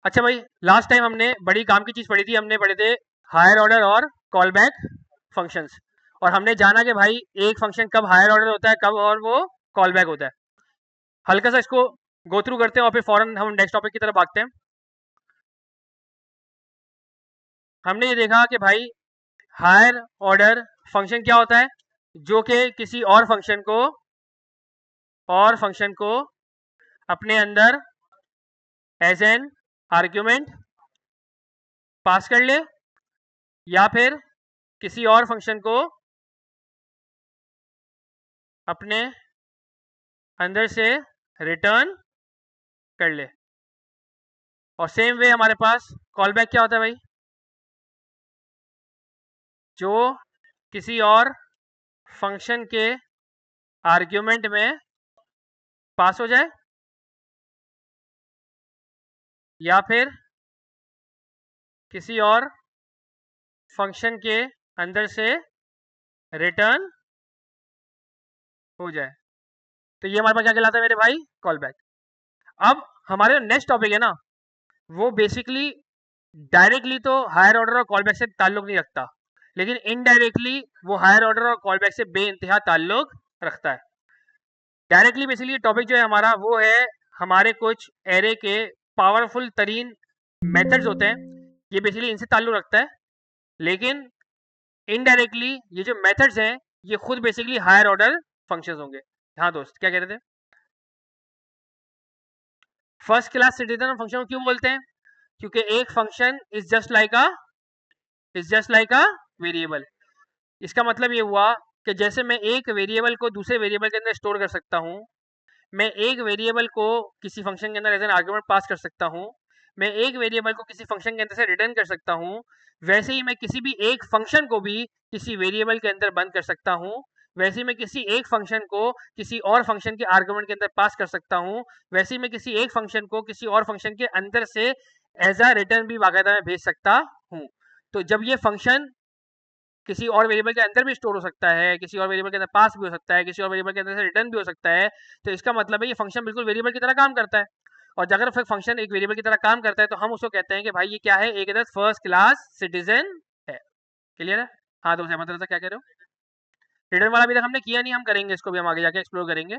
अच्छा भाई, last time हमने बड़ी काम की चीज पढ़ी थी, हमने पढ़े थे हायर ऑर्डर और कॉल बैक फंक्शंस। और हमने जाना कि भाई एक फंक्शन कब हायर ऑर्डर होता है, कब और वो कॉल बैक होता है। हल्का सा इसको गो थ्रू करते हैं और फिर फौरन हम नेक्स्ट टॉपिक की तरफ भागते हैं। हमने ये देखा कि भाई हायर ऑर्डर फंक्शन क्या होता है, जो कि किसी और फंक्शन को अपने अंदर एज एन आर्ग्यूमेंट पास कर ले, या फिर किसी और फंक्शन को अपने अंदर से रिटर्न कर ले। और सेम वे हमारे पास कॉल बैक क्या होता है भाई, जो किसी और फंक्शन के आर्ग्यूमेंट में पास हो जाए, या फिर किसी और फंक्शन के अंदर से रिटर्न हो जाए। तो ये हमारे पास क्या कहलाता है मेरे भाई, कॉल बैक। अब हमारे नेक्स्ट टॉपिक है ना, वो बेसिकली डायरेक्टली तो हायर ऑर्डर और कॉल बैक से ताल्लुक नहीं रखता, लेकिन इनडायरेक्टली वो हायर ऑर्डर और कॉल बैक से बेइंतहा ताल्लुक रखता है। डायरेक्टली बेसिकली टॉपिक जो है हमारा वो है हमारे कुछ एरे के पावरफुल तरीन मेथड्स होते हैं, ये बेसिकली इनसे ताल्लुक रखता है। लेकिन इनडायरेक्टली ये जो मेथड्स हैं ये खुद बेसिकली हायर ऑर्डर फंक्शंस होंगे। हाँ दोस्त, क्या कह रहे थे? फर्स्ट क्लास सिटीजन फंक्शन को क्यों बोलते हैं? क्योंकि एक function is just like a variable. इसका मतलब ये हुआ कि जैसे मैं एक वेरिएबल को दूसरे वेरिएबल के अंदर स्टोर कर सकता हूँ, मैं एक वेरिएबल को किसी फंक्शन के अंदर एज एन आर्गुमेंट पास कर सकता हूँ, मैं एक वेरिएबल को किसी फंक्शन के अंदर से रिटर्न कर सकता हूँ, वैसे ही मैं किसी भी एक फंक्शन को भी किसी वेरिएबल के अंदर बंद कर सकता हूँ, वैसे ही मैं किसी एक फंक्शन को किसी और फंक्शन के आर्गुमेंट के अंदर पास कर सकता हूँ, वैसे ही मैं किसी एक फंक्शन को किसी और फंक्शन के अंदर से एज अ रिटर्न भी बाकायदा में भेज सकता हूँ। तो जब ये फंक्शन किसी और वेरिएबल के अंदर भी स्टोर हो सकता है, किसी और वेरिएबल के अंदर पास भी हो सकता है, किसी और वेरिएबल के अंदर से रिटर्न भी हो सकता है, तो इसका मतलब है ये फंक्शन बिल्कुल वेरिएबल की तरह काम करता है। और अगर फंक्शन एक वेरिएबल की तरह काम करता है तो हम उसको कहते हैं कि भाई ये क्या है, एक फर्स्ट क्लास सिटीजन है। क्लियर है? हाँ तो सहमत रहता, क्या कह रहे हो? रिटर्न वाला अभी तक हमने किया नहीं, हम करेंगे इसको भी, हम आगे जाके एक्सप्लोर करेंगे।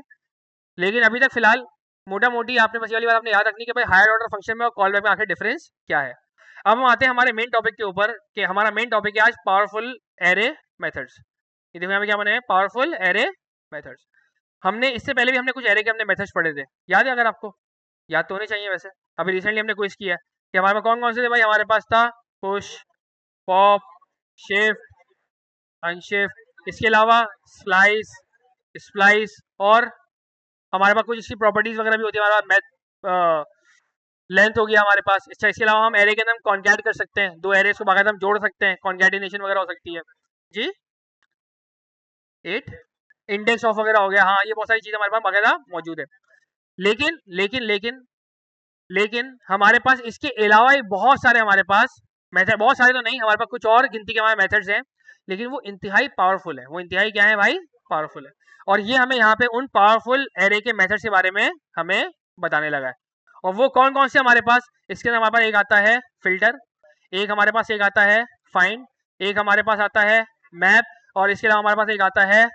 लेकिन अभी तक फिलहाल मोटा मोटी आपने बस ये वाली बात आपने याद रखनी कि भाई हायर ऑर्डर फंक्शन में और कॉल बैक में आखिर डिफरेंस क्या है। अब हम आते हैं हमारे मेन टॉपिक के ऊपर, कि हमारा मेन टॉपिक है आज पावरफुल एरे मेथड्स। ये देखो यहाँ पे क्या बने हैं, पावरफुल एरे मेथड्स। हमने इससे पहले भी हमने कुछ एरे के हमने मेथड्स पढ़े थे, याद है? अगर आपको याद तो होने चाहिए वैसे। अभी रिसेंटली हमने क्विज किया कि हमारे पास कौन कौन से थे भाई। हमारे पास था पुश, पॉप, शिफ्ट, अनशिफ्ट, इसके अलावा स्लाइस, स्प्लाइस, और हमारे पास कुछ इसकी प्रॉपर्टीज वगैरह भी होती है। हमारे पास मैथ लेंथ हो गया हमारे पास। अच्छा, इसके अलावा हम एरे के अंदर कॉन्कैट कर सकते हैं, दो एरेस को बाकायदा हम जोड़ सकते हैं, कॉन्कैटिनेशन वगैरह हो सकती है। जी, 8 इंडेक्स ऑफ वगैरह हो गया। हाँ, ये बहुत सारी चीज़ें हमारे पास बाकायदा मौजूद है। लेकिन लेकिन लेकिन लेकिन हमारे पास इसके अलावा ही बहुत सारे हमारे पास मेथड, बहुत सारे तो नहीं, हमारे पास कुछ और गिनती के हमारे मेथड्स हैं, लेकिन वो इंतहाई पावरफुल है। वो इंतहाई क्या है भाई? पावरफुल है। और ये हमें यहाँ पे उन पावरफुल एरे के मेथड्स के बारे में हमें बताने लगा है। और वो कौन कौन से हमारे पास, इसके अंदर हमारे पास एक आता है फिल्टर, एक हमारे पास एक आता है फाइंड, एक हमारे पास आता है मैप, और इसके अलावा हमारे पास एक आता है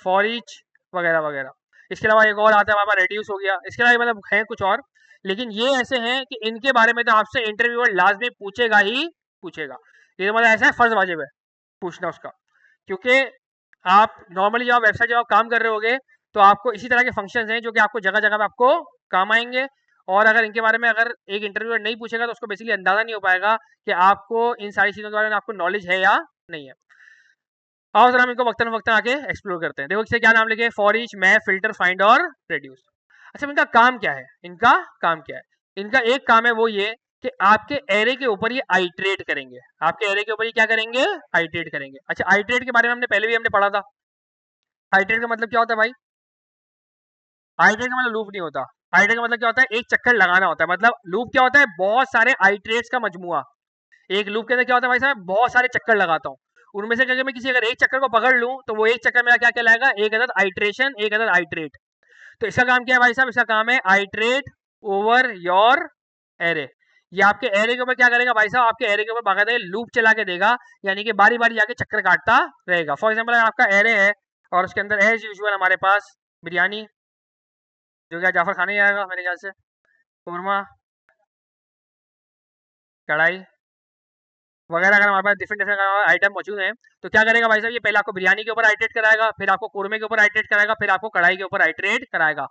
फॉर ईच वगैरह वगैरह। इसके अलावा एक और आता है हमारे पास रेड्यूस हो गया। इसके अलावा मतलब है कुछ और, लेकिन ये ऐसे हैं कि इनके बारे में तो आपसे इंटरव्यूअर लाजमी पूछेगा ही पूछेगा। ये तो मतलब ऐसा है, फर्ज वाजिब है पूछना उसका। क्योंकि आप नॉर्मली जब आप वेबसाइट जब आप काम कर रहे होगे तो आपको इसी तरह के फंक्शंस हैं जो कि आपको जगह जगह पे आपको काम आएंगे। और अगर इनके बारे में अगर एक इंटरव्यूअर नहीं पूछेगा तो उसको बेसिकली अंदाजा नहीं हो पाएगा कि आपको इन सारी चीज़ों के बारे में आपको नॉलेज है या नहीं है। आओ जरा हम इनको वक्तन वक्तन आके एक्सप्लोर करते हैं। देखो इसे क्या नाम लिखे, for each, map, filter, find और रेड्यूस। अच्छा, इनका काम क्या है? इनका काम क्या है? इनका एक काम है वो ये कि आपके एरे के ऊपर ये आइट्रेट करेंगे। आपके एरे के ऊपर ये क्या करेंगे? आइट्रेट करेंगे। अच्छा, आइट्रेट के बारे में हमने पहले भी हमने पढ़ा था। आइट्रेट का मतलब क्या होता है भाई? आइट्रेट का मतलब लूप नहीं होता। आइट्रेट का मतलब क्या होता है? एक चक्कर लगाना होता है। मतलब लूप क्या होता है? बहुत सारे आइट्रेट्स का मजमुआ। एक लूप के अंदर क्या होता है भाई साहब? बहुत सारे चक्कर लगाता हूँ, उनमें से अगर मैं किसी अगर एक चक्कर को पकड़ लूं तो वो एक चक्कर मेरा क्या कहलाएगा? एक अदद आइट्रेशन, एक अदद आइट्रेट। तो इसका काम क्या है भाई साहब? इसका काम है आइट्रेट ओवर योर एरे। ये आपके एरे के ऊपर क्या करेगा भाई साहब, आपके एरे के ऊपर बाकायदा लूप चला के देगा, यानी कि बारी बारी जाके चक्कर काटता रहेगा। फॉर एग्जाम्पल अगर आपका एरे है और उसके अंदर एज यूजुअल हमारे पास बिरयानी, जो क्या जाफर खाने जाएगा मेरे ख्याल से, कौरमा, कढ़ाई वगैरह, अगर हमारे पास डिफरेंट डिफरेंट आइटम मौजूद हैं, तो क्या करेगा भाई साहब, ये पहले आपको बिरयानी के ऊपर आइट्रेट कराएगा, फिर आपको कौरमे के ऊपर आइट्रेट कराएगा, फिर आपको कढ़ाई के ऊपर आइट्रेट कराएगा।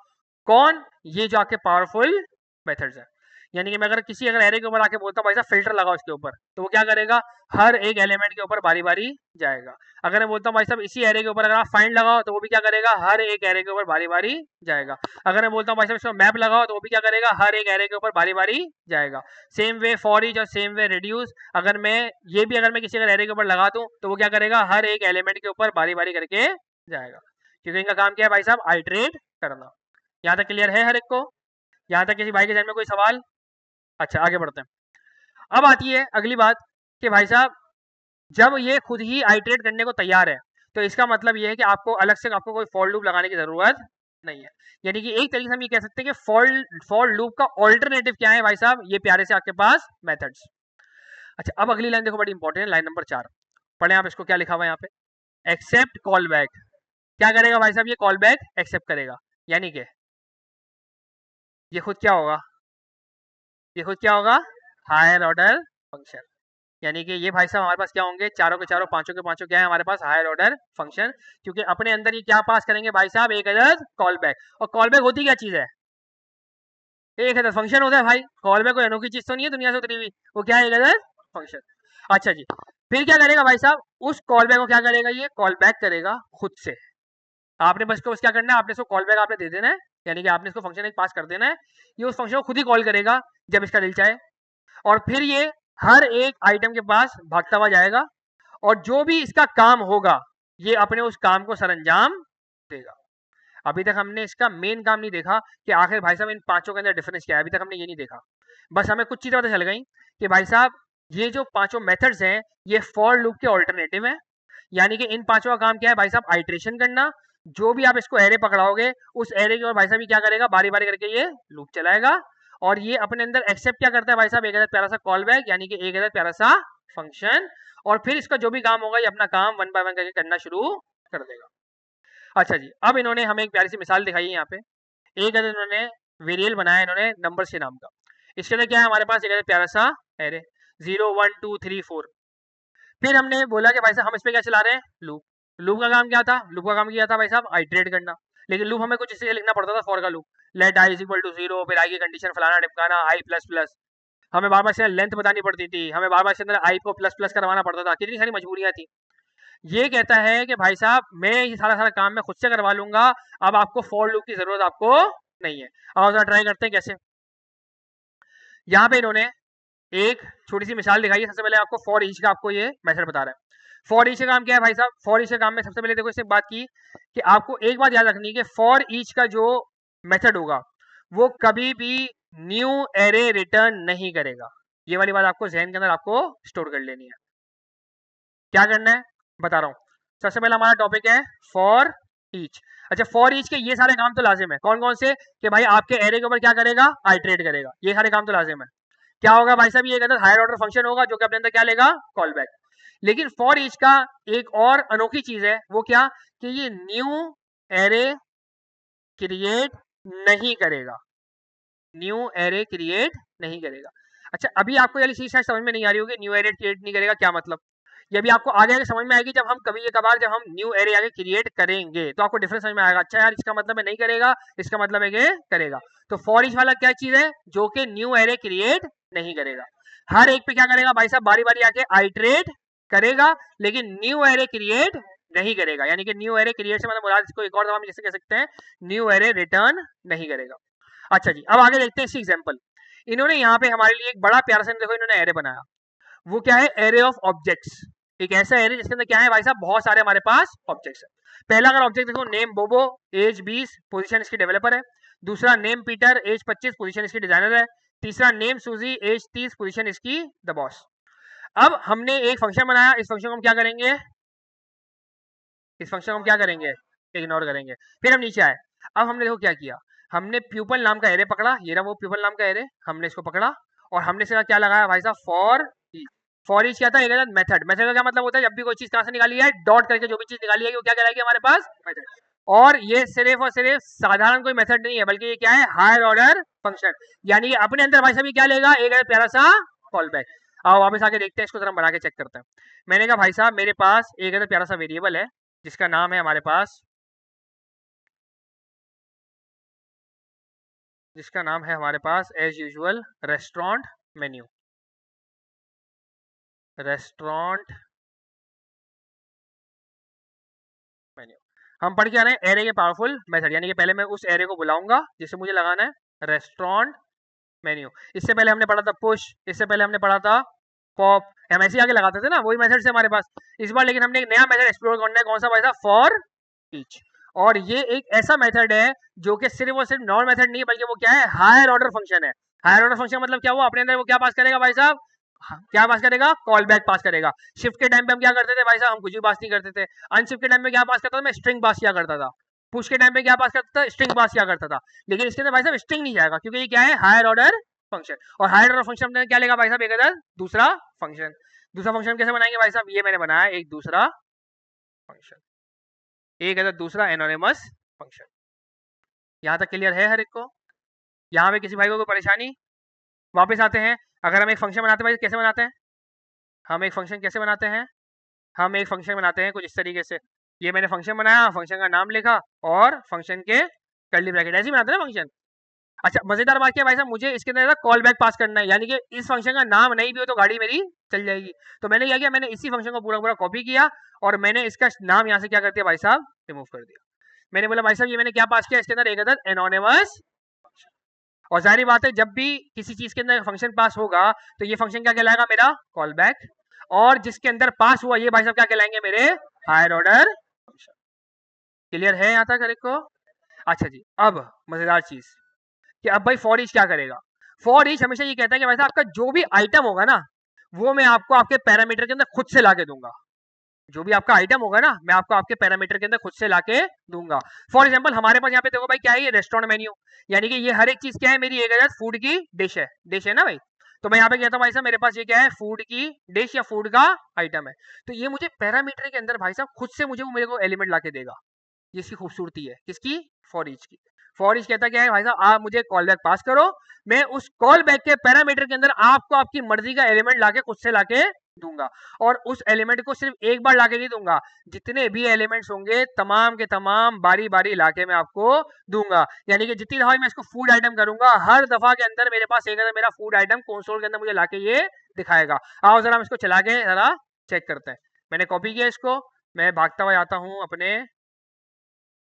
कौन? ये जो आपके पावरफुल मेथड्स है। यानी कि मैं अगर किसी अगर एरे के ऊपर आके बोलता हूँ भाई साहब फिल्टर लगाओ इसके ऊपर, तो वो क्या करेगा, हर एक एलिमेंट के ऊपर बारी बारी जाएगा। अगर मैं बोलता हूँ भाई साहब इसी एरे के ऊपर अगर आप फाइंड लगाओ, तो वो भी क्या करेगा, हर एक एरे के ऊपर बारी बारी जाएगा। अगर मैं बोलता हूँ भाई साहब इसको मैप लगाओ, तो वो भी क्या करेगा, हर एक एरे के ऊपर बारी बारी जाएगा। सेम वे फॉर ईच और सेम वे रिड्यूस, अगर मैं ये भी अगर मैं किसी अगर एरे के ऊपर लगा दूं, तो वो क्या करेगा, हर एक एलिमेंट के ऊपर बारी बारी करके जाएगा, क्योंकि इनका काम क्या है भाई साहब, आइट्रेट करना। यहाँ तक क्लियर है हर एक को? यहाँ तक किसी भाई के जहन में कोई सवाल? अच्छा आगे बढ़ते हैं। अब आती है अगली बात कि भाई साहब जब ये खुद ही आइट्रेट करने को तैयार है, तो इसका मतलब ये है कि आपको अलग से आपको कोई फॉर लूप लगाने की जरूरत नहीं है। यानी कि एक तरीके से हम ये कह सकते हैं कि फॉर लूप का ऑल्टरनेटिव क्या है भाई साहब, ये प्यारे से आपके पास मेथड्स। अच्छा अब अगली लाइन देखो, बड़ी इंपॉर्टेंट है, लाइन नंबर 4 पढ़े आप इसको, क्या लिखा हुआ है यहाँ पे, एक्सेप्ट कॉल बैक। क्या करेगा भाई साहब, ये कॉल बैक एक्सेप्ट करेगा, यानी कि ये खुद क्या होगा, ये खुद क्या होगा, हायर ऑर्डर फंक्शन। यानी कि ये भाई साहब हमारे पास क्या होंगे, चारों के चारों पांचों के पांचों क्या है हमारे पास, हायर ऑर्डर फंक्शन, क्योंकि अपने अंदर ये क्या पास करेंगे भाई साहब, एक अदद कॉल बैक। और कॉल बैक होती क्या चीज है, एक अदद फंक्शन होता है भाई। कॉल बैक कोई अनोखी चीज तो नहीं है दुनिया से उतरी हुई, वो क्या है, एक अदद फंक्शन। अच्छा जी, फिर क्या करेगा भाई साहब, उस कॉल बैक को क्या करेगा, ये कॉल बैक करेगा खुद से। आपने बस को बस क्या करना है, आपने इसको कॉल बैक आपने दे देना है, यानी कि आपने इसको फंक्शन एक पास कर देना है, ये उस फंक्शन को खुद ही कॉल करेगा जब इसका दिल चाहे, और फिर ये हर एक आइटम के पास भागता हुआ जाएगा, और जो भी इसका काम होगा ये अपने उस काम को सरंजाम देगा। अभी तक हमने इसका मेन काम नहीं देखा कि आखिर भाई साहब इन पांचों के अंदर डिफरेंस क्या है, अभी तक हमने ये नहीं देखा। बस हमें कुछ चीजें पता चल गई कि भाई साहब ये जो पांचों मेथड्स हैं ये फॉर लूप के ऑल्टरनेटिव है, यानी कि इन पांचों का काम क्या है भाई साहब, आइट्रेशन करना। जो भी आप इसको एरे पकड़ाओगे उस एरे की ओर भाई साहब ये क्या करेगा, बारी बारी करके ये लूप चलाएगा, और ये अपने अंदर एक्सेप्ट क्या करता है भाई साहब, एक अदद प्यारा सा कॉल बैक, यानी कि एक अदद प्यारा सा फंक्शन, और फिर इसका जो भी काम होगा ये अपना काम वन बाय वन करके करना शुरू कर देगा। अच्छा जी, अब इन्होंने हमें एक प्यारी सी मिसाल दिखाई है यहाँ पे, एक अदद इन्होंने वेरिएबल बनाया इन्होंने नंबर के नाम का। इसके अंदर क्या है हमारे पास, एक अदद प्यारा सा एरे 0 1 2 3 4। फिर हमने बोला कि भाई साहब हम इस पे क्या चला रहे हैं, लूप। लूप का काम क्या था, लूप का काम किया था भाई साहब आइट्रेट करना, लेकिन लूप हमें कुछ इसे लिखना पड़ता था, फॉर का loop, let I is equal to 0, फिर आई की कंडीशन फलाना ढिमकाना, आई प्लस प्लस, हमें बार बार से लेंथ बतानी पड़ती थी, हमें बार बार से अंदर आई को प्लस प्लस करवाना पड़ता था, कितनी सारी मजबूरियां थी। ये कहता है कि भाई साहब मैं ये सारा सारा काम मैं खुद से करवा लूंगा, अब आपको फॉर लूप की जरूरत आपको नहीं है। अब जरा ट्राई करते हैं कैसे। यहाँ पे इन्होंने एक छोटी सी मिसाल दिखाई है। सबसे पहले आपको फॉर ईच का आपको ये मेथड बता रहा है। फॉर ईच का काम क्या है भाई साहब, फॉर ईच के काम में सबसे पहले देखो इससे बात की कि आपको एक बात याद रखनी है कि फॉर ईच का जो मेथड होगा वो कभी भी न्यू एरे रिटर्न नहीं करेगा। ये वाली बात आपको जहन के अंदर आपको स्टोर कर लेनी है। क्या करना है बता रहा हूँ। सबसे पहला हमारा टॉपिक है फॉर ईच। अच्छा फॉर ईच के ये सारे काम तो लाजिम है, कौन कौन से, कि भाई आपके एरे के ऊपर क्या करेगा, आइट्रेट करेगा, ये सारे काम तो लाजिम है। क्या होगा भाई साहब, ये एक अंदर हायर ऑर्डर फंक्शन होगा जो कि अपने अंदर क्या लेगा, कॉल बैक। लेकिन फॉर ईच का एक और अनोखी चीज है, वो क्या, कि ये न्यू एरे क्रिएट नहीं करेगा, न्यू एरे क्रिएट नहीं करेगा। अच्छा अभी आपको ये चीज शायद समझ में नहीं आ रही होगी, न्यू एरे क्रिएट नहीं करेगा क्या मतलब, ये भी आपको आगे आगे समझ में आएगी जब हम कभी ये कबार जब हम न्यू एरे आगे क्रिएट करेंगे तो आपको डिफरेंस समझ में आएगा। अच्छा यार इसका मतलब है नहीं करेगा, इसका मतलब है कि करेगा। तो फॉर ईच वाला क्या चीज है, जो कि न्यू एरे क्रिएट नहीं करेगा, हर एक पे क्या करेगा भाई साहब, बारी बारी आके आइट्रेट करेगा, लेकिन न्यू एरे क्रिएट नहीं करेगा। यानी कि न्यू एरे क्रिएट से मतलब मुराद इसको एक और दफा हम जैसे कह सकते हैं, न्यू एरे रिटर्न नहीं करेगा। अच्छा जी अब आगे देखते हैं इसकी एग्जांपल। इन्होंने यहाँ पे हमारे लिए एक बड़ा प्यारा सा देखो इन्होंने एरे बनाया, वो क्या है, एरे ऑफ ऑब्जेक्ट्स। एक ऐसा एरे जिसके अंदर क्या है भाई साहब, बहुत सारे हमारे पास ऑब्जेक्ट्स है। पहला अगर ऑब्जेक्ट देखो, नेम बोबो, एज 20, पोजीशन इसकी डेवलपर है। दूसरा नेम पीटर, एज 25, पोजीशन इसकी डिजाइनर है। तीसरा नेम सूजी, एज 30, पोजीशन इसकी द बॉस। अब हमने एक फंक्शन बनाया, इस फंक्शन को हम क्या करेंगे, इस फंक्शन को हम क्या करेंगे, इग्नोर करेंगे। फिर हम नीचे आए, अब हमने देखो क्या किया, हमने प्यूपल नाम का एरे पकड़ा, ये रहा वो प्यूपल नाम का एरे, हमने इसको पकड़ा और हमने सिर्फ क्या लगाया भाई साहब, फॉर ईच क्या था, एक मेथड। मेथड का क्या मतलब होता है, जब भी कोई चीज कहां से निकाली है, डॉट करके जो भी चीज निकाली है वो क्या कहलाएगी हमारे पास, मेथड। और ये सिर्फ और सिर्फ साधारण कोई मेथड नहीं है, बल्कि ये क्या है, हायर ऑर्डर फंक्शन। यानी कि अपने अंदर भाई साहब ये क्या लेगा, एक प्यारा सा कॉल बैक। आओ वापस आके देखते हैं इसको, जरा बना के चेक करते हैं। मैंने कहा भाई साहब मेरे पास एक प्यारा सा वेरिएबल है जिसका नाम है हमारे पास, as usual restaurant menu. Restaurant menu हम पढ़ के आ रहे हैं एरे के पावरफुल मेथड, यानी कि पहले मैं उस एरे को बुलाऊंगा जिसे मुझे लगाना है रेस्टोरेंट मेन्यू। इससे पहले हमने पढ़ा था पुश, इससे पहले हमने पढ़ा था पॉप, हम ऐसे आगे लगाते थे ना, वही मेथड से हमारे पास। इस बार लेकिन हमने एक नया मेथड एक्सप्लोर करना है, कौन सा भाई साहब, फॉर ईच। और ये एक ऐसा मेथड है जो कि सिर्फ और सिर्फ नॉर्मल मेथड नहीं है, बल्कि वो क्या है, हायर ऑर्डर फंक्शन है। हायर ऑर्डर फंक्शन मतलब क्या हुआ, अपने अंदर वो क्या पास करेगा भाई साहब, क्या पास करेगा, कॉल बैक पास करेगा। शिफ्ट के टाइम पे हम क्या करते थे भाई साहब, हम कुछ भी पास नहीं करते थे। अनशिफ्ट के टाइम पे क्या पास करता था, मैं स्ट्रिंग पास किया करता था। पुश के टाइम पे क्या पास करता था, स्ट्रिंग पास किया करता था। लेकिन इसके अंदर भाई साहब स्ट्रिंग नहीं जाएगा, क्योंकि ये क्या है, हायर ऑर्डर फंक्शन। और हायर ऑर्डर फंक्शन में क्या लेगा भाई साहब, एक दूसरा फंक्शन। दूसरा फंक्शन कैसे बनाएंगे भाई साहब, ये मैंने बनाया एक दूसरा फंक्शन, एक दूसरा एनोनिमस फंक्शन। यहाँ तक क्लियर है हर एक को, यहाँ पे किसी भाई को कोई परेशानी। वापस आते हैं, अगर हम एक फंक्शन बनाते हैं भाई, कैसे बनाते हैं, हम एक फंक्शन कैसे बनाते हैं, हम एक फंक्शन बनाते हैं कुछ इस तरीके से। ये मैंने फंक्शन बनाया, फंक्शन का नाम लिखा और फंक्शन के कर्ली ब्रैकेट, ऐसे ही बनाते हैं ना फंक्शन। अच्छा मजेदार बात क्या है भाई साहब, मुझे इसके अंदर कॉल बैक पास करना है, यानी कि इस फंक्शन का नाम नहीं भी हो तो गाड़ी मेरी चल जाएगी। तो मैंने क्या किया, मैंने इसी फंक्शन को पूरा पूरा कॉपी किया और मैंने इसका नाम यहाँ से क्या कर दिया भाई साहब, रिमूव कर दिया। मैंने बोला भाई साहब ये मैंने क्या पास किया, इसके अंदर एक एनोनिमस। और जाहिर बात है जब भी किसी चीज के अंदर फंक्शन पास होगा तो ये फंक्शन क्या कहलाएगा, मेरा कॉल बैक। और जिसके अंदर पास हुआ ये भाई साहब क्या कहलाएंगे, मेरे हायर ऑर्डर फंक्शन। क्लियर है यहाँ तक हर एक को। अच्छा जी, अब मजेदार चीज कि अब भाई फॉर ईच क्या करेगा। फॉर ईच हमेशा ये कहता है कि भाई साहब आपका जो भी आइटम होगा ना, वो मैं आपको आपके पैरामीटर के अंदर खुद से लाके दूंगा। जो भी आपका आइटम होगा ना, मैं आपको आपके पैरामीटर के अंदर खुद से लाके दूंगा। फॉर एग्जांपल हमारे पास यहाँ पे देखो भाई क्या है, ये रेस्टोरेंट मेन्यू, यानी कि ये हर एक चीज क्या है, मेरी एक फूड की डिश है ना भाई। तो मैं यहाँ पे कहता हूँ भाई साहब मेरे पास ये क्या है, फूड की डिश या फूड का आइटम है। तो ये मुझे पैरामीटर के अंदर भाई साहब खुद से मुझे वो मेरे को एलिमेंट लाके देगा। ये इसकी खूबसूरती है किसकी, फॉर ईच की। फॉर ईच कहता क्या है भाई साहब, आप मुझे कॉल बैक पास करो, मैं उस कॉल बैक के पैरामीटर के अंदर आपको आपकी मर्जी का एलिमेंट लाके खुद से लाके दूंगा। और उस एलिमेंट को सिर्फ एक बार लाके नहीं दूंगा, जितने भी एलिमेंट्स होंगे तमाम के तमाम बारी बारी लाके मैं आपको दूंगा। यानी कि जितनी दफा मैं इसको फूड आइटम करूंगा, हर दफा के अंदर मेरे पास एक मेरा फूड आइटम कंसोल के अंदर मुझे लाके ये दिखाएगा। आओ जरा हम इसको चला के जरा चेक करते हैं। मैंने कॉपी किया इसको, मैं भागता हुआ आता हूँ अपने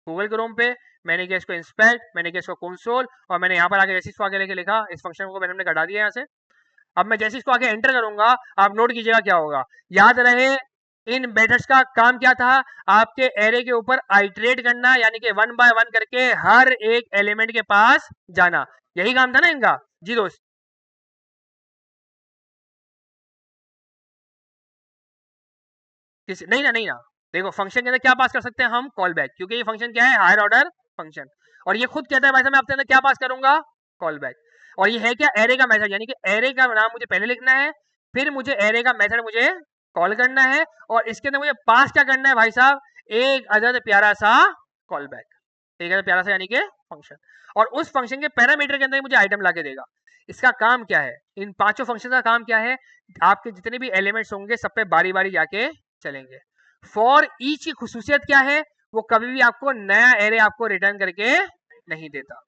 गूगल क्रोम पे, मैंने किया इसको इंस्पेक्ट, मैंने किया इसको कंसोल, और मैंने यहाँ पर आगे जैसे इसको आगे लेके लिखा, इस फंक्शन को मैंने घटा दिया यहाँ से। अब मैं जैसे इसको आगे एंटर करूंगा, आप नोट कीजिएगा क्या होगा। याद रहे इन मेथड्स का काम क्या था, आपके एरे के ऊपर आइटरेट करना, यानी कि वन बाय वन करके हर एक एलिमेंट के पास जाना, यही काम था ना इनका। जी दोस्त, किसी नहीं ना, नहीं ना, देखो फंक्शन के अंदर क्या पास कर सकते हैं हम, कॉल बैक, क्योंकि ये फंक्शन क्या है, हायर ऑर्डर फंक्शन। और ये खुद कहता है भाई साहब मैं आपके अंदर क्या पास करूंगा, कॉल बैक। और ये है क्या, एरे का मेथड, यानी कि एरे का नाम मुझे पहले लिखना है, फिर मुझे एरे का मेथड मुझे कॉल करना है, और इसके अंदर मुझे पास क्या करना है भाई साहब, एक अदद प्यारा सा कॉल बैक, एक अदद प्यारा सा यानी कि फंक्शन। और उस फंक्शन के पैरामीटर के अंदर मुझे आइटम ला के देगा। इसका काम क्या है, इन पांचों फंक्शन का काम क्या है, आपके जितने भी एलिमेंट्स होंगे सब पे बारी बारी जाके चलेंगे। फॉर ईच की खुसूसियत क्या है, वो कभी भी आपको नया एरे आपको रिटर्न करके नहीं देता।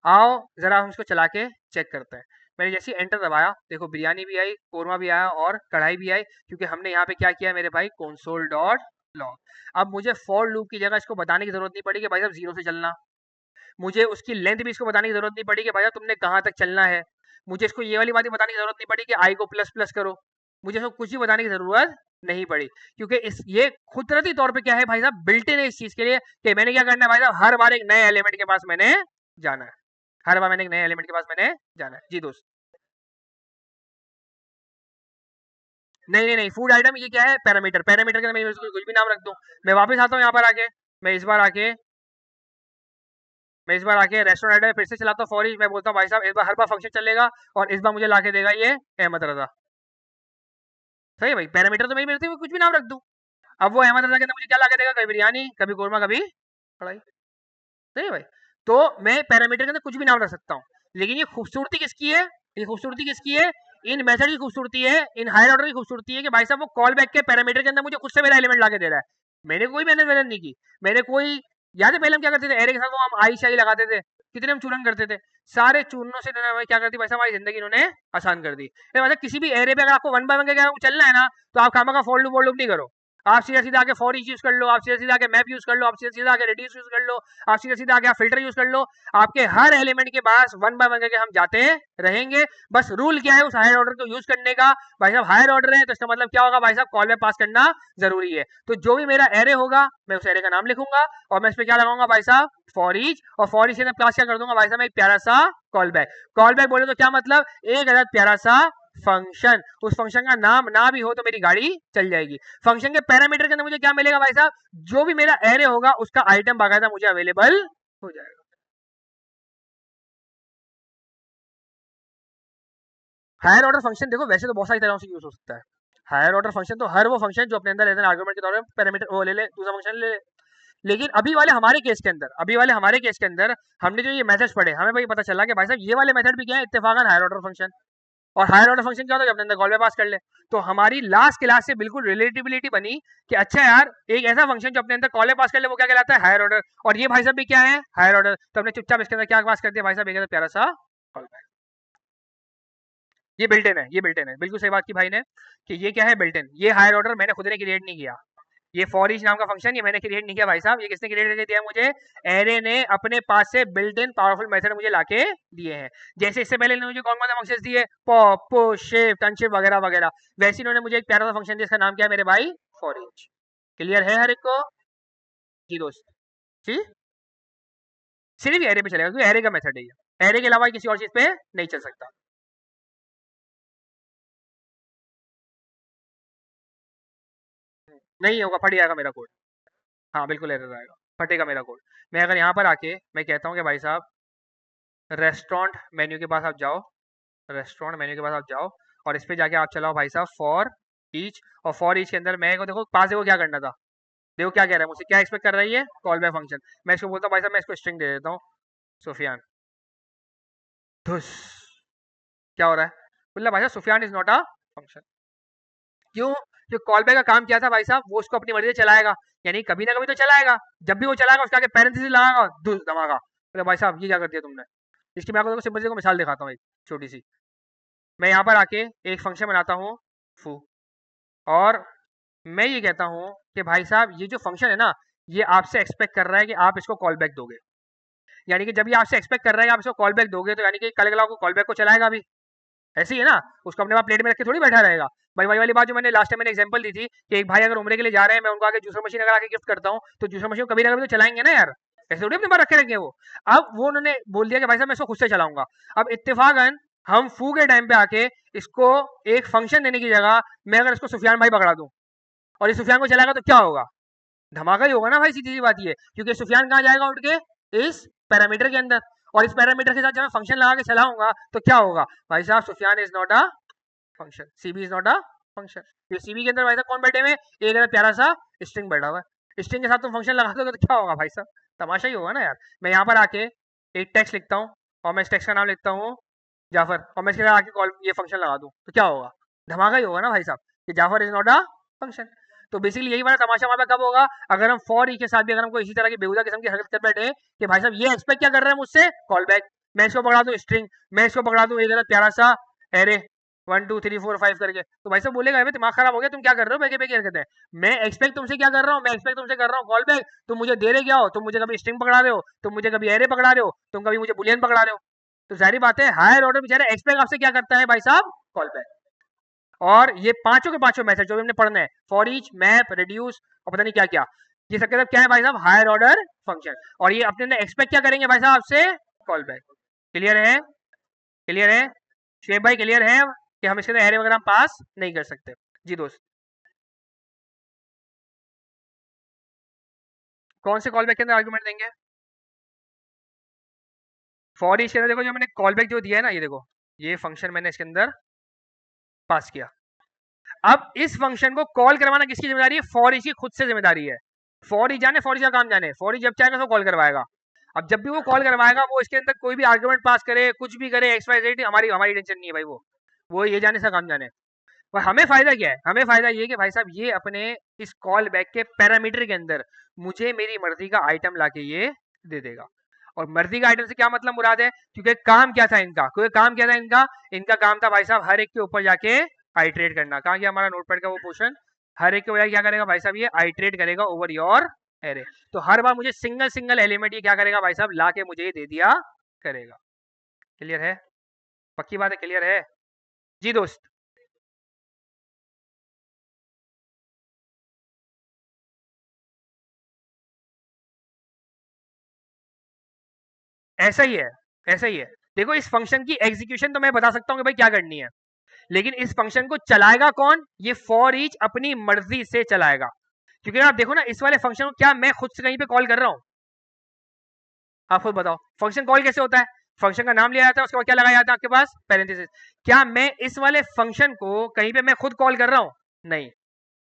आओ जरा हम इसको चला के चेक करते हैं। मैंने जैसे एंटर दबाया, देखो बिरयानी भी आई, कोरमा भी आया और कढ़ाई भी आई, क्योंकि हमने यहाँ पे क्या किया मेरे भाई, console डॉट लॉग। अब मुझे फॉर लूप की जगह इसको बताने की जरूरत नहीं पड़ी कि भाई साहब जीरो से चलना, मुझे उसकी लेंथ भी इसको बताने की जरूरत नहीं पड़ी कि भाई साहब तुमने कहाँ तक चलना है, मुझे इसको ये वाली बात बताने की जरूरत नहीं पड़ी कि आई को प्लस प्लस करो, मुझे इसको कुछ भी बताने की जरूरत नहीं पड़ी। क्योंकि इस ये कुदरती तौर पे क्या है भाई साहब, बिल्ट इन है इस चीज के लिए कि मैंने क्या करना है भाई साहब, हर बार एक नए एलिमेंट के पास मैंने जाना है, हर बार मैंने एक नए एलिमेंट के पास मैंने जाना है। जी दोस्त, नहीं नहीं नहीं, फूड आइटम ये क्या है, पैरामीटर, पैरामीटर के अंदर मैं इसको कुछ भी नाम रख दूं। मैं वापस आता हूँ यहाँ पर आके, मैं इस बार आके मैं इस बार आके रेस्टोरेंट एड में फिर से चलाता हूँ फॉर ईच, मैं बोलता हूँ भाई साहब इस बार हर बार फंक्शन चलेगा और इस बार मुझे लाके देगा ये अहमद रजा। सही है भाई, पैरामीटर तो मेरी कुछ भी नाम रख दूं, अब वो अहमद रजा के अंदर मुझे क्या लाके देगा, कभी बिरयानी, कभी कोरमा, कभी कढ़ाई। सही है भाई। तो मैं पैरामीटर के अंदर कुछ भी नाम रख सकता हूँ, लेकिन ये खूबसूरती किसकी है, ये खूबसूरती किसकी है, इन मेथड की खूबसूरती है, इन हायर ऑर्डर की खूबसूरती है कि भाई साहब वो कॉल बैक के पैरामीटर के अंदर मुझे खुद से मेरा एलिमेंट लाके दे रहा है। मैंने कोई मेहनत मेहनत नहीं की, मैंने कोई, याद है पहले हम क्या करते थे, एरे के साथ वो हम आई शाई लगाते थे, कितने हम चूरन करते थे, सारे चूर्णों से इन्होंने क्या करती भाई साहब, हमारी जिंदगी इन्होंने आसान कर दी। मतलब किसी भी एरे पे अगर आपको वन बाय वन का चलना है ना, तो आप खामा का फॉर लूप वॉर लूप नहीं करो, आप सीधा सीधा आके फॉर ईच यूज कर लो, आप सीधा सीधा आके मैप यूज कर लो, आप सीधा सीधा आके रेडियस यूज कर लो, आप सीधा सीधा आके फिल्टर यूज कर लो। आपके हर एलिमेंट के पास वन बाय वन करके हम जाते रहेंगे। बस रूल क्या है उस हायर ऑर्डर को यूज करने का, भाई साहब हायर ऑर्डर है तो इसका मतलब क्या होगा भाई साहब, कॉल में पास करना जरूरी है। तो जो भी मेरा एरे होगा मैं उस एरे का नाम लिखूंगा और मैं इस पे क्या लगाऊंगा भाई साहब, फॉर ईच, और फॉर ईच के अंदर क्लास क्या कर दूंगा भाई साहब, एक प्यारा सा कॉल बैक। कॉल बैक बोले तो क्या मतलब, एक अदद प्यारा सा फंक्शन, उस फंक्शन का नाम ना भी हो तो मेरी गाड़ी चल जाएगी। फंक्शन के पैरामीटर के अंदर मुझे क्या मिलेगा भाई साहब, जो भी मेरा एरे होगा उसका आइटम बाकायदा मुझे अवेलेबल हो जाएगा। हायर ऑर्डर फंक्शन देखो वैसे तो बहुत सारी तरह से यूज हो सकता है। हायर ऑर्डर फंक्शन तो हर वो फंक्शन जो अपने अंदर एज एन आर्गुमेंट के तौर पे पैरामीटर वो ले ले, दूसरा फंक्शन ले ले। लेकिन अभी वाले हमारे केस के अंदर, अभी वाले हमारे केस के अंदर हमने जो ये मेथड्स पढ़े, हमें भाई पता चला कि भाई साहब ये वाले मेथड भी क्या है, इत्तेफाकन हायर ऑर्डर फंक्शन। और हायर ऑर्डर फंक्शन क्या होता है, अपने अंदर कॉल में पास कर ले। तो हमारी लास्ट क्लास से बिल्कुल रिलेटिबिलिटी बनी कि अच्छा यार एक ऐसा फंक्शन जो अपने अंदर कॉल में पास कर ले वो क्या कहलाता है, हायर ऑर्डर। और ये भाई साहब भी क्या है, हायर ऑर्डर। तो हमने चुपचाप इसके अंदर क्या पास कर दिया भाई साहब, एक प्यारा सा कॉल। ये बिल्ट इन है, ये बिल्ट इन है, बिल्कुल सही बात की भाई ने कि ये क्या है, बिल्ट इन। ये हायर ऑर्डर मैंने खुद ने क्रिएट नहीं किया, ये फॉर ईच नाम का फंक्शन ये मैंने क्रिएट नहीं किया भाई साहब, ये किसने क्रिएट करके दिया मुझे, एरे ने अपने पास से बिल्ट इन पावरफुल मेथड मुझे लाके दिए हैं। जैसे इससे पहले इन्होंने मुझे कौन कौन से फंक्शंस दिए, पॉप पुश शिफ्ट अनशिफ्ट वगैरह वगैरह, वैसे इन्होंने मुझे एक प्यारा सा फंक्शन दिया, इसका नाम क्या है मेरे भाई, फॉर ईच। क्लियर है हर एक को? जी दोस्त जी, सिर्फ एरे पे चलेगा क्योंकि एरे का मेथड है ये, एरे के अलावा किसी और चीज पे नहीं चल सकता। नहीं होगा, फट जाएगा मेरा कोड। हाँ बिल्कुल एरर आएगा, फटेगा मेरा कोड। मैं अगर यहाँ पर आके मैं कहता हूँ कि भाई साहब रेस्टोरेंट मेन्यू के पास आप जाओ, रेस्टोरेंट मेन्यू के पास आप जाओ और इस पे जाके आप चलाओ भाई साहब फॉर ईच, और फॉर ईच के अंदर मैं को देखो पास, देखो क्या करना था, देखो क्या कह रहा है मुझसे, क्या एक्सपेक्ट कर रही है, कॉल बैक फंक्शन। मैं इसको बोलता हूँ भाई साहब मैं इसको स्ट्रिंग दे देता हूँ, सुफियान धुस, क्या हो रहा है, बोला भाई साहब Sufiyan is not a function. क्यों? जो कॉल बैक का काम किया था भाई साहब वो उसको अपनी मर्जी से चलाएगा, यानी कभी ना कभी तो चलाएगा, जब भी वो चलाएगा उसके आगे पैरेंथेसिस लगाएगा, धुस धमाका। बोले भाई साहब ये क्या कर दिया तुमने, इसकी मैं आपको सिंपल सी को मिसाल दिखाता हूँ एक छोटी सी। मैं यहाँ पर आके एक फंक्शन बनाता हूँ फू, और मैं ये कहता हूँ कि भाई साहब ये जो फंक्शन है ना, ये आपसे एक्सपेक्ट कर रहा है कि आप इसको कॉल बैक दोगे। यानी कि जब ये आपसे एक्सपेक्ट कर रहा है कि आप इसको कॉल बैक दोगे, तो यानी कि कल को कॉल बैक को चलाएगा भी, ऐसे ही है ना, उसको अपने पास प्लेट में रख के थोड़ी बैठा रहेगा। भाई वही वाली बात जो मैंने लास्ट टाइम मैंने एग्जांपल दी थी कि एक भाई अगर उम्रे के लिए जा रहे हैं, मैं उनको आगे जूसर मशीन अगर आके गिफ्ट करता हूँ, तो जूसर मशीन कभी ना कभी तो चलाएंगे ना यार, ऐसे थोड़ी अपने पास रखे रहेंगे वो। अब वो उन्होंने बोल दिया कि भाई साहब मैं इसको खुद से चलाऊंगा। अब इत्तेफाकन हम फू के टाइम पे आके इसको एक फंक्शन देने की जगह मैं अगर इसको सुफियान भाई पकड़ा दूं और ये सुफियान को चलाएगा तो क्या होगा, धमाका ही होगा ना भाई, सीधी सी बात ये, क्योंकि सुफियान कहाँ जाएगा उठ के, इस पैरामीटर के अंदर, और इस पैरामीटर के साथ जब मैं फंक्शन लगा के चलाऊंगा तो क्या होगा भाई साहब, Sufiyan is not a function, CB is not a function. ये सीबी के अंदर भाई साहब कौन बैठे हुए हैं, एक है प्यारा सा स्ट्रिंग बैठा हुआ है, स्ट्रिंग के साथ तुम फंक्शन लगा दोगे तो क्या होगा भाई साहब, तमाशा ही होगा ना यार। मैं यहाँ पर आके एक टेक्स्ट लिखता हूँ और मैं इस टेक्स्ट का नाम लिखता हूँ जाफर, और मैं इसके साथ आके कॉल ये फंक्शन लगा दूँ तो क्या होगा, धमाका ही होगा ना भाई साहब, कि Jafar is not a function. तो बेसिकली यही वाला तमाशा हमारे कब होगा, अगर हम फॉर ई के साथ भी अगर हमको इसी तरह की बेहुदा किस्म की हरकत कर बैठे कि भाई साहब ये एक्सपेक्ट क्या कर रहे हैं मुझसे, कॉल बैक। मैं इसको पकड़ा दूं स्ट्रिंग, मैं इसको पकड़ा दूं एक गलत प्यारा सा एरे 1 2 3 4 5 करके, तो भाई साहब बोलेगा दिमाग खराब हो गया, तुम क्या कर रहे हो बेके बेके हरकत है। मैं एक्सपेक्ट तुमसे क्या कर रहा हूँ, मैं एक्सपेक्ट तुमसे कर रहा हूँ कॉल बैक, तुम मुझे दे रहे क्या हो, तुम मुझे कभी स्ट्रिंग पकड़ा रहे हो, तुम मुझे कभी एरे पकड़ा रहे हो, तुम कभी मुझे बुलियन पकड़ा रहे हो। तो जाहिर बात है हायर ऑर्डर बेचारा एक्सपेक्ट आपसे क्या करता है भाई साहब, कॉल बैक। और ये पांचों के पांचों मेथड जो भी हमने पढ़ना है, फॉर ईच, मैप, रिड्यूस और पता नहीं क्या क्या, ये सबके सब क्या है भाई साहब, हायर ऑर्डर फंक्शन। और ये अपने अंदर एक्सपेक्ट क्या करेंगे भाई साहब आपसे, कॉल बैक। क्लियर है? क्लियर है? शेख भाई क्लियर है कि हम इसके अंदर एरे वगैरह पास नहीं कर सकते? जी दोस्त, कौन से कॉल बैक के अंदर आर्गुमेंट देंगे? फॉर ईच के अंदर देखो जो मैंने कॉल बैक जो दिया है ना, ये देखो ये फंक्शन मैंने इसके अंदर पास किया। अब इस फंक्शन को कॉल करवाना किसकी जिम्मेदारी है? फॉर ईच की खुद से जिम्मेदारी है। फॉर ईच जाने, फॉर ईच का काम जाने, फॉर ईच जब चाहेगा तो कॉल करवाएगा। अब जब भी वो कॉल करवाएगा वो इसके अंदर कोई भी आर्गुमेंट पास करे, कुछ भी करे, एक्स वाई जेड, हमारी हमारी टेंशन नहीं है भाई, वो ये जाने से काम जाने। पर हमें फायदा क्या है? हमें फायदा ये कि भाई साहब ये अपने इस कॉल बैक के पैरामीटर के अंदर मुझे मेरी मर्जी का आइटम लाके ये दे देगा। और मर्जी का आइटम से क्या मतलब मुराद है? क्योंकि काम क्या था इनका? क्योंकि काम क्या था इनका? इनका काम था भाई साहब हर एक के ऊपर जाके आइट्रेट करना। कहाँ गया हमारा नोटपैड का वो पोर्शन? हर एक के ऊपर क्या करेगा भाई साहब? ये आइट्रेट करेगा ओवर योर एरे। तो हर बार मुझे सिंगल सिंगल एलिमेंट ये क्या करेगा भाई साहब? ला के मुझे ये दे दिया करेगा। क्लियर है? पक्की बात है, क्लियर है जी दोस्त? ऐसा ही है, ऐसा ही है। देखो इस फंक्शन की एग्जीक्यूशन तो मैं बता सकता हूँ कि भाई क्या करनी है, लेकिन इस फंक्शन को चलाएगा कौन? ये फॉर ईच अपनी मर्जी से चलाएगा। क्योंकि आप देखो ना इस वाले फंक्शन को क्या मैं खुद से कहीं पे कॉल कर रहा हूँ? आप खुद बताओ फंक्शन कॉल कैसे होता है? फंक्शन का नाम लिया जाता है, उसके बाद क्या लगाया जाता है आपके पास? पैरेंथेसिस। क्या मैं इस वाले फंक्शन को कहीं पे मैं खुद कॉल कर रहा हूँ? नहीं।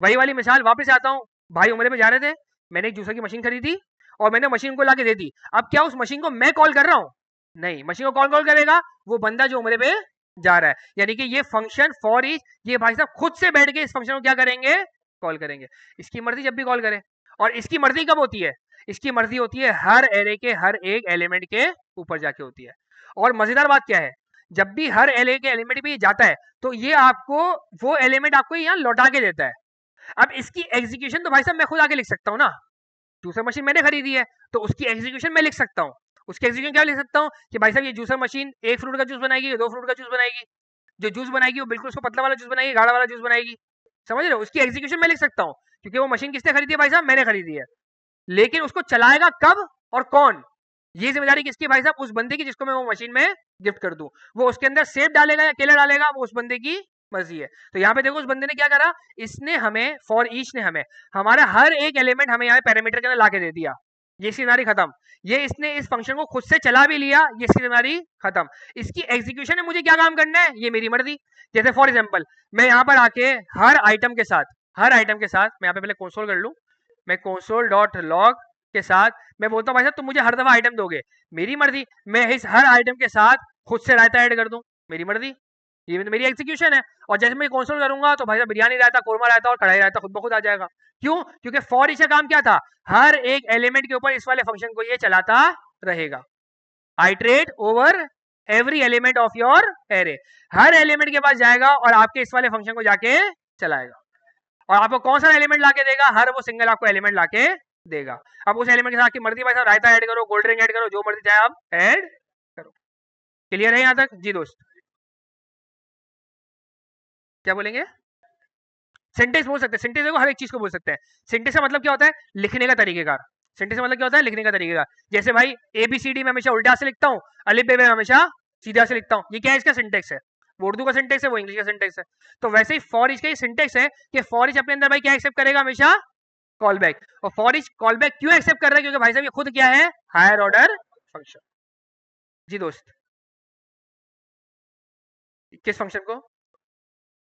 वही वाली मिसाल वापस आता हूँ। भाई उमरे पे जा रहे थे, मैंने एक जूसर की मशीन खरीदी और मैंने मशीन को लाके दे दी। अब क्या उस मशीन को मैं कॉल कर रहा हूँ? नहीं। मशीन को कौन कॉल करेगा? वो बंदा जो उमरे पे जा रहा है। यानी कि ये फंक्शन फॉर ईच ये भाई साहब खुद से बैठ के इस फंक्शन को क्या करेंगे? कॉल करेंगे। इसकी मर्जी जब भी कॉल करे। और इसकी मर्जी कब होती है? इसकी मर्जी होती है हर एरे के हर एक एलिमेंट के ऊपर जाके होती है। और मजेदार बात क्या है? जब भी हर एरे के एलिमेंट पे जाता है तो ये आपको वो एलिमेंट आपको यहाँ लौटा के देता है। अब इसकी एग्जीक्यूशन तो भाई साहब मैं खुद आके लिख सकता हूँ ना। जूसर मशीन मैंने खरीदी है तो उसकी एग्जीक्यूशन मैं लिख सकता हूँ। उसकी एग्जीक्यूशन क्या लिख सकता हूँ कि भाई साहब ये जूसर मशीन एक फ्रूट का जूस बनाएगी या दो फ्रूट का जूस बनाएगी। जो जूस बनाएगी वो बिल्कुल उसको पतला वाला जूस बनाएगी, गाढ़ा वाला जूस बनाएगी। समझ रहे हो? उसकी एग्जीक्यूशन मैं लिख सकता हूँ क्योंकि वो मशीन किसने खरीदी है भाई साहब? मैंने खरीदी है। लेकिन उसको चलाएगा कब और कौन? ये जिम्मेदारी किसकी भाई साहब? उस बंदे की जिसको मैं वो मशीन में गिफ्ट कर दूं। वो उसके अंदर सेब डालेगा या केला डालेगा वो उस बंदे की मर्जी है। तो यहाँ पे देखो उस बंदे ने क्या करा, इसने हमें फॉर ईच ने हमें हमारा हर एक एलिमेंट हमें यहाँ पैरामीटर के अंदर ला के दे दिया। ये जिम्मेदारी खत्म। ये इसने इस फंक्शन को खुद से चला भी लिया, ये इसकी जिम्मेदारी खत्म। इसकी एग्जीक्यूशन में मुझे क्या काम करना है ये मेरी मर्जी। जैसे फॉर एग्जाम्पल मैं यहाँ पर आके हर आइटम के साथ मैं यहाँ पे पहले कंसोल कर लूँ। मैं console डॉट लॉग के साथ मैं बोलता हूँ भाई साहब तुम मुझे हर दफा आइटम दोगे, मेरी मर्जी। मैं इस हर आइटम के साथ खुद से रायता ऐड कर दूं, मेरी मर्जी। ये तो मेरी एग्जीक्यूशन है। और जैसे मैं कंसोल करूंगा तो भाई साहब बिरयानी रायता, कोरमा रायता और कढ़ाई रायता खुद ब खुद आ जाएगा। क्यों? क्योंकि फॉर ईच का काम क्या था? हर एक एलिमेंट के ऊपर इस वाले फंक्शन को ये चलाता रहेगा। Iterate over every element of your array. Her element के पास जाएगा और आपके इस वाले फंक्शन को जाके चलाएगा। और आपको कौन सा एलिमेंट लाके देगा? हर वो सिंगल आपको एलिमेंट लाके देगा। अब उस एलिमेंट के साथ की मर्जी भाई साहब रायता ऐड करो, कोल्ड ड्रिंक ऐड करो, जो मर्जी चाहे आप ऐड करो। क्लियर है यहाँ तक जी दोस्त? क्या बोलेंगे? सेंटेंस बोल सकते हैं। सेंटेंस देखो हर एक चीज को बोल सकते हैं। सेंटेंस का मतलब क्या होता है? लिखने का तरीकेकार। सेंटेंस का मतलब क्या होता है? लिखने का तरीकेकार। जैसे भाई ABCD में हमेशा उल्टा से लिखता हूँ, अलिफ बे में हमेशा सीधा से लिखता हूँ। ये क्या है? इसका सिंटेक्स है। वो उर्दू का सिंटेक्स है, वो इंग्लिश का सिंटेक्स है। तो वैसे ही फॉर ईच का ये सिंटेक्स है कि फॉर ईच अपने अंदर भाई क्या एक्सेप्ट करेगा? हमेशा कॉल बैक। और फॉर ईच कॉल बैक क्यों एक्सेप्ट कर रहा है? क्योंकि भाई साहब ये खुद क्या है? Higher order function. जी दोस्त? किस फंक्शन को?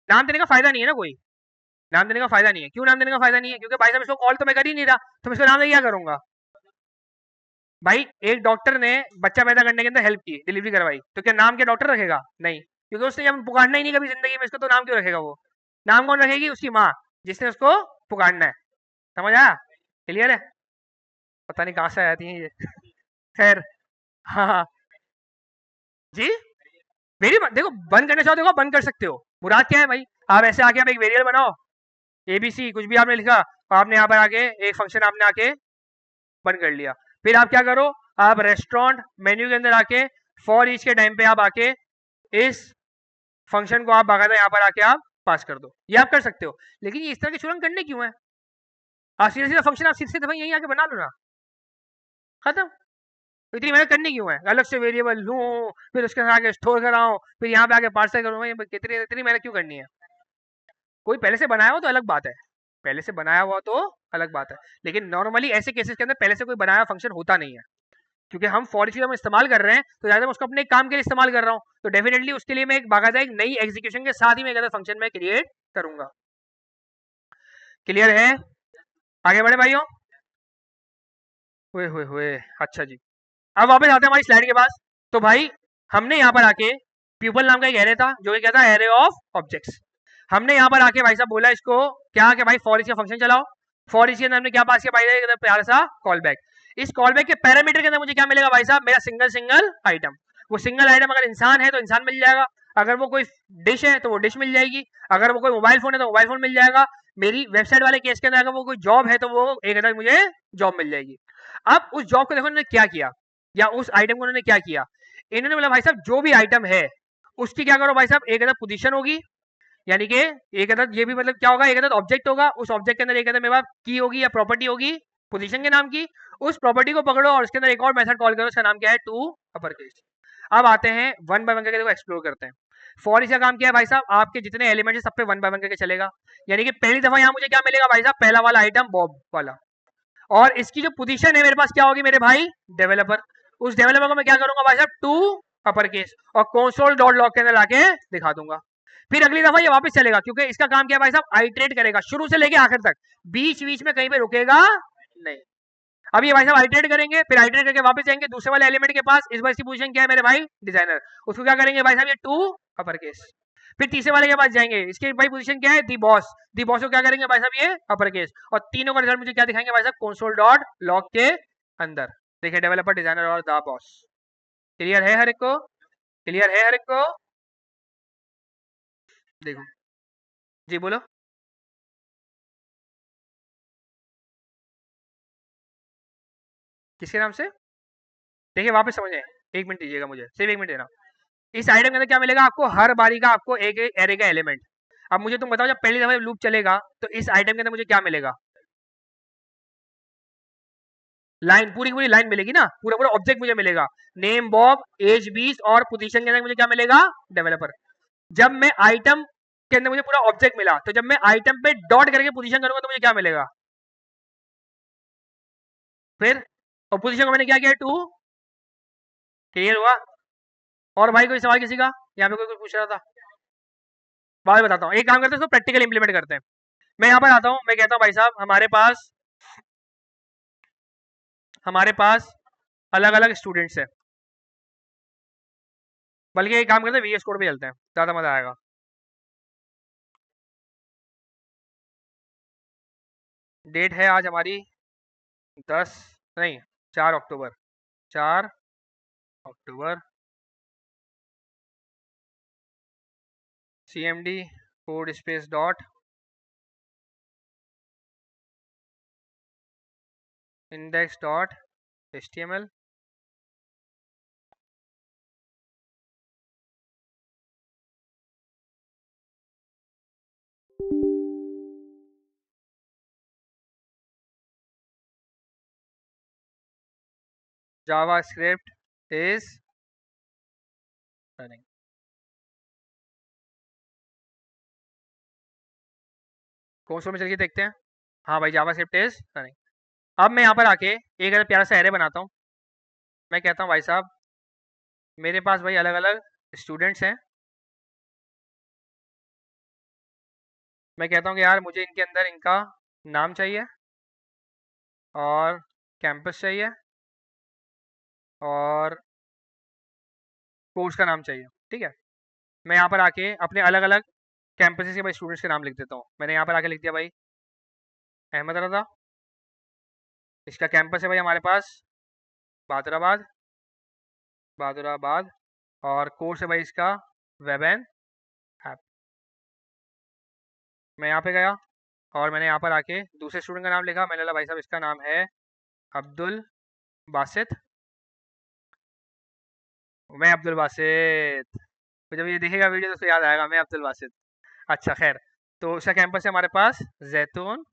नाम देने का फायदा नहीं है ना कोई। नाम देने का फायदा नहीं है। क्यों नाम देने का फायदा नहीं है? क्योंकि भाई साहब इसको कॉल तो मैं कर ही नहीं रहा, तो मैं इसको नाम दे क्या करूंगा? भाई एक डॉक्टर ने बच्चा पैदा करने के अंदर हेल्प की, डिलीवरी करवाई, तो क्या नाम के डॉक्टर रखेगा? नहीं, क्योंकि उसने जब पुकारना ही नहीं कभी जिंदगी में इसको, तो नाम क्यों रखेगा वो? नाम कौन रखेगी? उसकी माँ, जिसने उसको पुकारना है। समझ आया? क्लियर है? पता नहीं कहाँ से आ जाती है ये। खैर, हाँ हाँ जी। मेरी देखो बंद करना चाहो देखो बंद कर सकते हो। मुराद क्या है भाई? आप ऐसे आके आप एक वेरिएबल बनाओ, ABC कुछ भी आपने लिखा, आपने यहाँ पर आके एक फंक्शन आपने आके बंद कर लिया। फिर आप क्या करो? आप रेस्टोरेंट मेन्यू के अंदर आके फॉर ईच के टाइम पे आप आके इस फंक्शन को आप बाकायदा यहाँ पर आके आप पास कर दो। ये आप कर सकते हो। लेकिन ये इस तरह के चुरंग करने क्यों है? आप सीधा सीधा फंक्शन आप सीधे भाई यहीं आके बना लो ना, खत्म। इतनी मेहनत करनी क्यों है? अलग से वेरिएबल लूँ, फिर उसके आगे स्टोर कराऊँ, फिर यहाँ पे आके पार्सल करूँ, कितनी इतनी मेहनत क्यों करनी है? कोई पहले से बनाया हो तो अलग बात है, पहले से बनाया हुआ तो अलग बात है। लेकिन नॉर्मली ऐसे केसेस के अंदर पहले से कोई बनाया फंक्शन होता नहीं है। क्योंकि हम फॉर ईच हम इस्तेमाल कर रहे हैं तो ज़्यादा मैं उसको अपने काम के लिए इस्तेमाल कर रहा हूँ, तो डेफिनेटली उसके लिए मैं एक बाकायदा एक नई एग्जीक्यूशन के साथ ही मैं एक फंक्शन में क्रिएट करूंगा। क्लियर है? आगे बढ़े भाइयों। हुए हुए हुए अच्छा जी, अब वापस आते हैं हमारी स्लाइड के पास। तो भाई हमने यहाँ पर आके प्यूपल नाम का एक एरे था जो कि क्या था, एरे ऑफ ऑब्जेक्ट्स। हमने यहाँ पर आके भाई साहब बोला इसको क्या कि भाई फॉर ईच का फंक्शन चलाओ। फॉर ईच के अंदर हमने क्या पास किया भाई, एक प्यारा सा कॉल बैक। इस कॉल बैक के पैरामीटर के अंदर मुझे क्या मिलेगा भाई साहब, मेरा सिंगल सिंगल आइटम। वो सिंगल आइटम अगर इंसान है तो इंसान मिल जाएगा, अगर वो कोई डिश है तो वो डिश मिल जाएगी, अगर वो कोई मोबाइल फोन है तो मोबाइल फोन मिल जाएगा, मेरी वेबसाइट वाले केस के अंदर अगर वो कोई जॉब है तो वो एक अंदर मुझे जॉब मिल जाएगी। अब उस जॉब को देखो उन्होंने क्या किया, या उस आइटम को उन्होंने क्या किया, इन्होंने बोला भाई साहब जो भी आइटम है उसकी क्या करो भाई साहब, एक अदर पोजीशन होगी, यानी कि एक अदर ये भी मतलब क्या होगा, एक अदर ऑब्जेक्ट होगा, उस ऑब्जेक्ट के अंदर एक अदर मेरे पास की होगी या प्रॉपर्टी होगी पोजीशन के नाम की। उस प्रॉपर्टी को पकड़ो और उसके अंदर एक और मेथड कॉल करो, उसका नाम क्या है, टू अपर केस। अब आते हैं वन बाय वन करके देखो एक्सप्लोर करते हैं। फॉर इसका काम क्या है भाई साहब, आपके जितने एलिमेंट है सब पे वन बाय वन करके चलेगा। यानी कि पहली दफा यहाँ मुझे क्या मिलेगा भाई साहब, पहला वाला आइटम बॉब वाला, और इसकी जो पोजीशन है मेरे पास क्या होगी मेरे भाई, डेवलपर। उस डेवलपर को मैं क्या करूंगा भाई साहब, टू अपर केस और कंसोल डॉट लॉग के अंदर लाके दिखा दूंगा। फिर अगली दफा ये वापस चलेगा क्योंकि इसका काम क्या है भाई साहब, आइट्रेट करेगा शुरू से लेके आखिर तक, बीच बीच में कहीं पे रुकेगा नहीं। अब ये भाई साहब आइट्रेट करेंगे, फिर आइट्रेट करके वापस जाएंगे दूसरे वाले एलिमेंट के पास, इस बार इसकी पोजीशन क्या है मेरे भाई, डिजाइनर। उसको क्या करेंगे भाई साहब, ये टू अपर केस। फिर तीसरे वाले के पास जाएंगे, इसकी भाई पोजीशन क्या है, दी बॉस। दी बॉस को क्या करेंगे भाई साहब, ये अपर केस। और तीनों का रिजल्ट मुझे क्या दिखाएंगे भाई साहब, कंसोल डॉट लॉग के अंदर। देखिए डेवलपर, डिजाइनर और द बॉस। क्लियर है हर एक को? क्लियर है हर एक को? देखो जी बोलो। किसके नाम से? देखिए वापस समझे, एक मिनट दीजिएगा मुझे, सिर्फ एक मिनट देना। इस आइटम के अंदर क्या मिलेगा आपको, हर बारी का आपको एक एक एरे का एलिमेंट। अब मुझे तुम बताओ जब पहली दफा लूप चलेगा तो इस आइटम के अंदर मुझे क्या मिलेगा, लाइन, पूरी पूरी लाइन मिलेगी ना, पूरा पूरा ऑब्जेक्ट मुझे मिलेगा। नेम बॉब, एज 20 और पोजीशन के अंदर मुझे क्या मिलेगा, डेवलपर। जब मैं आइटम के अंदर मुझे पूरा ऑब्जेक्ट मिला, तो जब मैं आइटम पे डॉट करके पोजीशन करूंगा तो मुझे क्या मिलेगा, फिर और पोजीशन को मैंने क्या किया, टू। क्लियर हुआ? और भाई कोई सवाल किसी का, यहाँ पे कोई पूछ रहा था? बाद में बताता हूँ, एक काम करते हैं इसको प्रैक्टिकल इंप्लीमेंट करते हैं। मैं यहाँ पर आता हूँ, मैं कहता हूँ भाई साहब हमारे पास अलग अलग स्टूडेंट्स है। बल्कि एक काम करते हैं, वीएस कोड पे चलते हैं, ज़्यादा मजा आएगा। डेट है आज हमारी 10 नहीं 4 अक्टूबर, 4 अक्टूबर। CMD code space dot index dot HTML। Java script is running. कौन सा में चल के देखते हैं। हाँ भाई जावा स्क्रिप्ट इज रनिंग। अब मैं यहाँ पर आके एक अगर प्यारा सा एरे बनाता हूँ। मैं कहता हूँ भाई साहब मेरे पास भाई अलग अलग स्टूडेंट्स हैं। मैं कहता हूँ कि यार मुझे इनके अंदर इनका नाम चाहिए और कैंपस चाहिए और कोर्स का नाम चाहिए। ठीक है, मैं यहाँ पर आके अपने अलग अलग कैंपसेस के भाई स्टूडेंट्स के नाम लिख देता हूँ। मैंने यहाँ पर आके लिख दिया भाई अहमद रजा। इसका कैंपस है भाई हमारे पास बहादुराबाद, बहादुराबाद। और कोर्स है भाई इसका वेब एंड ऐप। मैं यहाँ पे गया और मैंने यहाँ पर आके दूसरे स्टूडेंट का नाम लिखा। मैंने बोला भाई साहब इसका नाम है अब्दुल बासित। मैं अब्दुल बासित। तो जब ये देखेगा वीडियो तो उसको याद आएगा मैं अब्दुल बासित। अच्छा खैर, तो उसका कैंपस है हमारे पास जैतून,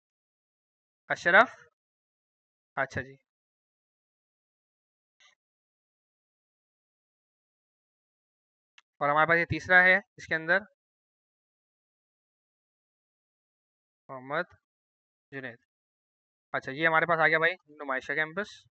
अशरफ। अच्छा जी, और हमारे पास ये तीसरा है इसके अंदर मोहम्मद जुनैद। अच्छा ये हमारे पास आ गया भाई नुमाइशा कैंपस।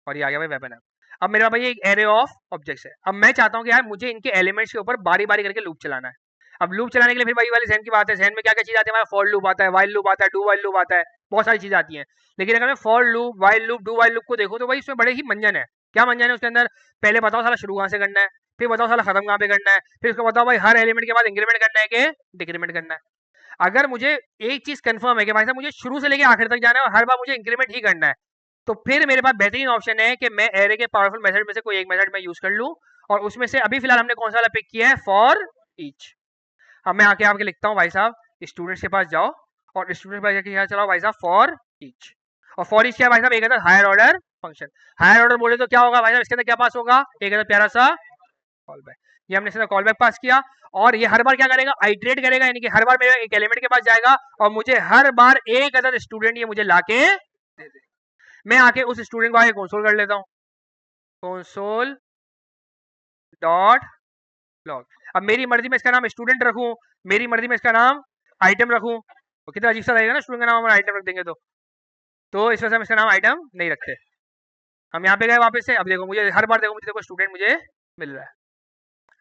और ये आ गया भाई वेपन ऐप। अब मेरे पास भाई एक एरे ऑफ ऑब्जेक्ट्स है। अब मैं चाहता हूँ कि यार मुझे इनके एलिमेंट्स के ऊपर बारी बारी करके लूप चलाना है। अब लूप चलाने के लिए फिर भाई वाले जहन की बात है, जहन में क्या क्या चीज आती है हमारा, फॉर लूप आता है, वाइल लूप आता है, डू वाइल लूप आता है, बहुत सारी चीजें आती हैं। लेकिन अगर मैं for loop, while loop, do while loop को देखूँ तो भाई इसमें बड़े ही मंजन है। क्या मंजन है उसके अंदर? पहले बताओ साला शुरू कहाँ से करना है, फिर बताओ साला खत्म कहाँ पे करना है, फिर उसको बताओ भाई हर एलिमेंट के बाद इंक्रीमेंट करना है कि डिक्रीमेंट करना है। अगर मुझे एक चीज कंफर्म है कि भाई साहब मुझे शुरू से लेके आखिर तक जाना है और हर बार मुझे इंक्रीमेंट ही करना है, तो फिर मेरे पास बेहतरीन ऑप्शन है कि मैं एरे के पावरफुल मेथड में से कोई एक मेथड मैं यूज कर लूं। और उसमें से अभी फिलहाल हमने कौन सा वाला पिक किया है, फॉर ईच। अब मैं आके आपके लिखता हूँ भाई साहब, स्टूडेंट्स के पास जाओ और स्टूडेंट के पास जाके यहाँ चलाओ भाई साहब फॉर ईच। और फॉर ईच क्या है भाई साहब, एक है higher order function. Higher order बोले तो क्या होगा भाई साहब, इसके अंदर क्या पास होगा, एक है प्यारा सा कॉल बैक। ये हमने सीधा कॉल बैक पास किया और ये हर बार क्या करेगा, आइट्रेट करेगा, यानी कि हर बार मेरे एक एलिमेंट के पास जाएगा और मुझे हर बार एक अदद स्टूडेंट ये मुझे लाके दे दे। मैं आके उस स्टूडेंट को आगे कंसोल कर लेता हूँ, कंसोल डॉट लॉग। अब मेरी मर्जी में इसका नाम स्टूडेंट रखूं, मेरी मर्जी में इसका नाम आइटम रखूं, तो कितना अजीब सा लगेगा ना स्टूडेंट का नाम हम आइटम रख देंगे तो इस वजह से हम इसका नाम आइटम नहीं रखते। हम यहाँ पे गए वापस से, अब देखो मुझे हर बार देखो मुझे देखो स्टूडेंट मुझे मिल रहा है,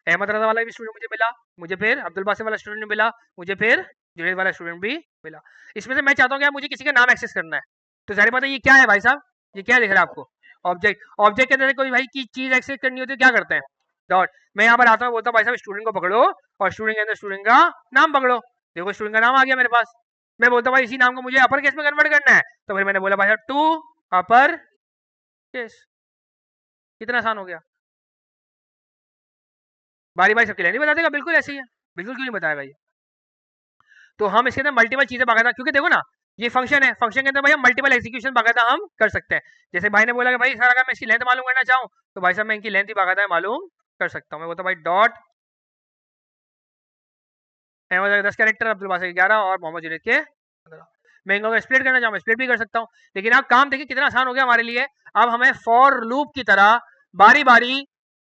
अहमद रजा वाला भी स्टूडेंट मुझे मिला, मुझे फिर अब्दुल बासिम वाला स्टूडेंट मिला, मुझे फिर जुनैद वाला स्टूडेंट भी मिला। इसमें से मैं चाहता हूँ कि मुझे किसी का नाम एक्सेस करना है, तो जाहिर बात है ये क्या है भाई साहब, ये क्या दिख रहा है आपको, ऑब्जेक्ट। ऑब्जेक्ट के अंदर कोई भाई की चीज एक्सेस करनी होती है क्या करते हैं, डॉट। मैं यहाँ पर आता हूँ, बोलता हूँ भाई साहब स्टूडेंट को पकड़ो और स्टूडेंट के अंदर स्टूडेंट का नाम पकड़ो। देखो स्टूडेंट का नाम आ गया मेरे पास। मैं बोलता हूँ भाई इसी नाम को मुझे अपर केस में कन्वर्ट करना है, तो फिर मैंने बोला भाई साहब टू अपर केस। कितना आसान हो गया। बारी बारी सबके लिए नहीं बता देगा, बिल्कुल ऐसे ही है, बिल्कुल क्यों नहीं बताएगा ये। तो हम इसके अंदर मल्टीपल चीजें बाकायदा, क्योंकि देखो ना ये फंक्शन है, फंक्शन के अंदर भाई हम मल्टीपल एग्जीक्यूशन बाकायदा हम कर सकते हैं। जैसे भाई ने बोला कि भाई सर अगर मैं इसकी लेंथ मालूम करना चाहूँ तो भाई साहब मैं इनकी लेंथ ही बाकायदा मालूम कर सकता हूँ। मैं बोलता हूँ भाई डॉट 10 कैरेक्टर, अब्दुल बासित 11 और मोहम्मद जुनैद के 15। मैं इनको स्प्लिट करना चाहूँ, स्प्लिट भी कर सकता हूँ। लेकिन आप काम देखिए कितना आसान हो गया हमारे लिए। अब हमें फॉर लूप की तरह बारी बारी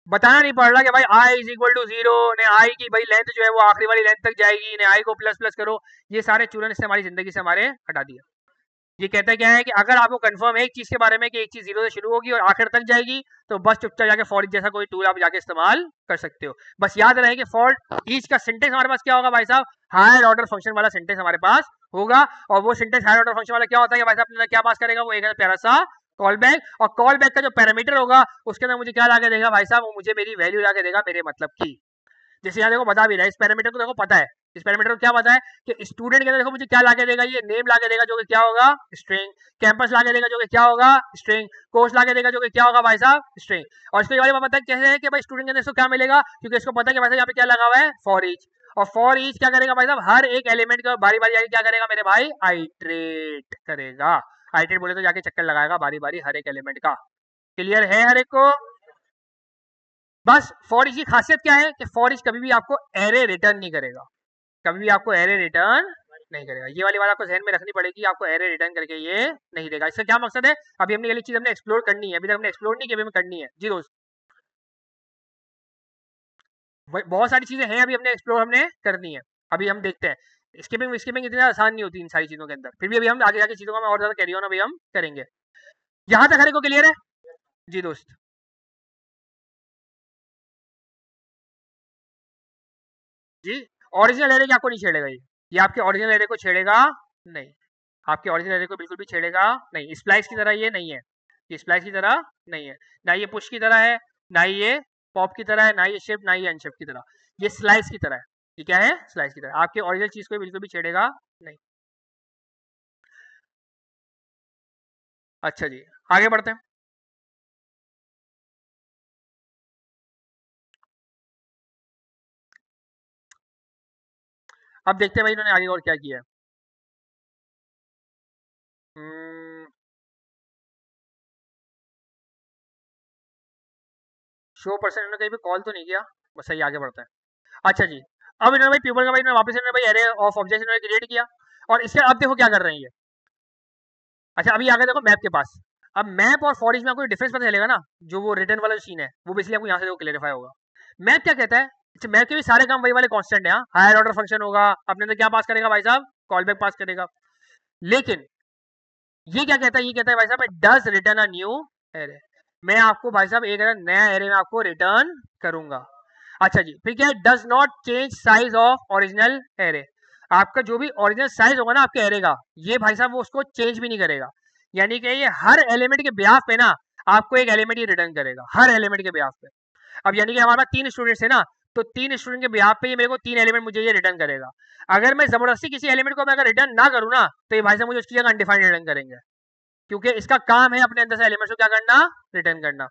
बताना नहीं पड़ रहा कि भाई आई इज इक्वल टू 0 ने आई की भाई लेंथ जो है वो आखिरी वाली लेंथ तक जाएगी, ने आई को प्लस प्लस करो। ये सारे चूरन इससे हमारी जिंदगी से हमारे हटा दिया। ये कहता है क्या है कि अगर आपको कंफर्म है एक चीज के बारे में कि एक चीज 0 से शुरू होगी और आखिर तक जाएगी, तो बस चुपचाप जाके फॉर ईच जैसा कोई टूल आप जाके इस्तेमाल कर सकते हो। बस याद रहे कि फॉर ईच का सिंटेक्स हमारे पास क्या होगा भाई साहब, हायर ऑर्डर फंक्शन वाला सिंटेक्स हमारे पास होगा। और वो सिंटेक्स हायर ऑर्डर फंक्शन वाला क्या होता है कि भाई साहब क्या पास करेगा, वो एक प्यारा सा कॉल बैक। और कॉल बैक का जो पैरामीटर होगा उसके अंदर मुझे क्या ला के देगा भाई साहब, वो मुझे मेरी वैल्यू ला के देगा मेरे मतलब की। जैसे यहाँ देखो बता भी रहा है, इस पैरामीटर को देखो पता है, इस पैरामीटर को क्या पता है कि स्टूडेंट के अंदर देखो मुझे क्या लाके देगा, ये नेम लाके देगा जो कि क्या होगा स्ट्रिंग, कैंपस लाके देगा जो कि क्या होगा स्ट्रिंग, कोर्स लाके देगा जो कि क्या होगा भाई साहब स्ट्रिंग। और इसको ये वाली बात पता है कैसे है कि भाई स्टूडेंट के अंदर इसको क्या मिलेगा, क्योंकि इसको पता है कि भाई साहब यहाँ पे क्या लगा हुआ है फॉर ईच। और फॉर ईच क्या करेगा भाई साहब, हर एक एलिमेंट का बारी बारी आके क्या करेगा मेरे भाई, आइट्रेट करेगा। आइट्रेट बोले तो जाके चक्कर लगाएगा बारी बारी हर एक एलिमेंट का। क्लियर है हर एक को। बस फॉर ईच की खासियत क्या है कि फॉर ईच कभी भी आपको एरे रिटर्न नहीं करेगा, कभी भी आपको एरे रिटर्न नहीं करेगा। ये वाली बात आपको ध्यान में रखनी पड़ेगी, आपको एरे रिटर्न करके ये नहीं देगा। इसका क्या मकसद है, अभी हमने ये चीज हमने एक्सप्लोर करनी है, अभी तक हमने एक्सप्लोर नहीं की, अभी हमें करनी है जी दोस्त। बहुत सारी चीजें हैं अभी हमने एक्सप्लोर हमने करनी है, अभी हम देखते हैं। स्किपिंग स्किपिंग इतनी आसान नहीं होती इन सारी चीजों के अंदर, फिर भी अभी हम आगे जाके चीजों का और ज्यादा कैरी ऑन अभी हम करेंगे। यहाँ तक हर एक को क्लियर है जी दोस्त। जी ओरिजिनल एरे आपको नहीं छेड़ेगा, ये आपके ओरिजिनल एरे को छेड़ेगा नहीं, आपके ओरिजिनल एरे को बिल्कुल भी छेड़ेगा नहीं। स्प्लाइस की तरह ये नहीं है, ये स्प्लाइस की तरह नहीं है, ना ये पुश की तरह है, ना ये पॉप की तरह है, ना ये शिफ्ट, ना ये अनशिफ्ट की तरह, ये स्लाइस की तरह है। ये क्या है, स्लाइस की तरह, आपके ओरिजिनल चीज को बिल्कुल भी छेड़ेगा नहीं। अच्छा जी आगे बढ़ते हैं। अब देखते हैं भाई इन्होंने आगे और क्या किया है। शो परसेंट इन्होंने कहीं भी कॉल तो नहीं किया, बस सही आगे बढ़ते हैं। अच्छा जी अब इन्होंने भाई पीपल का भाई इन्होंने वापस इन्होंने भाई एरे ऑफ ऑब्जेक्ट इन्होंने क्रिएट किया और इसके अब देखो क्या कर रहे हैं ये। अच्छा अभी आगे देखो मैप के पास, अब मैप और फॉर ईच में आपको डिफरेंस पता चलेगा ना, जो वो रिटर्न वाला सीन है वो बेसिकली आपको यहाँ से क्लियरिफाई होगा। मैप क्या कहता है, अच्छा मैप के भी सारे काम वही वाले कांस्टेंट है, हायर ऑर्डर फंक्शन होगा, अपने अंदर क्या पास करेगा भाई साहब, कॉल बैक पास करेगा। लेकिन ये क्या कहता है, ये कहता है भाई साहब does return a new array. मैं आपको भाई साहब एक नया एरे में आपको रिटर्न करूंगा। अच्छा जी, फिर क्या है, does not change size of original array. आपका जो भी ओरिजिनल साइज होगा ना आपके एरे का, ये भाई साहब वो उसको चेंज भी नहीं करेगा। यानी कि ये हर एलिमेंट के ब्याह पे ना आपको एक एलिमेंट ही रिटर्न करेगा, हर एलिमेंट के ब्याह पे। अब यानी कि हमारे पास 3 स्टूडेंट्स है ना, तो 3 स्टूडेंट के ब्याह पे ये मेरे को 3 एलिमेंट मुझे ये रिटर्न करेगा। अगर मैं जबरदस्ती किसी एलिमेंट को मैं अगर रिटर्न ना करूँ ना, तो ये भाई साहब मुझे उसकी जगह अनडिफाइंड रिटर्न करेंगे, क्योंकि इसका काम है अपने अंदर से एलिमेंट्स को क्या करना, रिटर्न करना।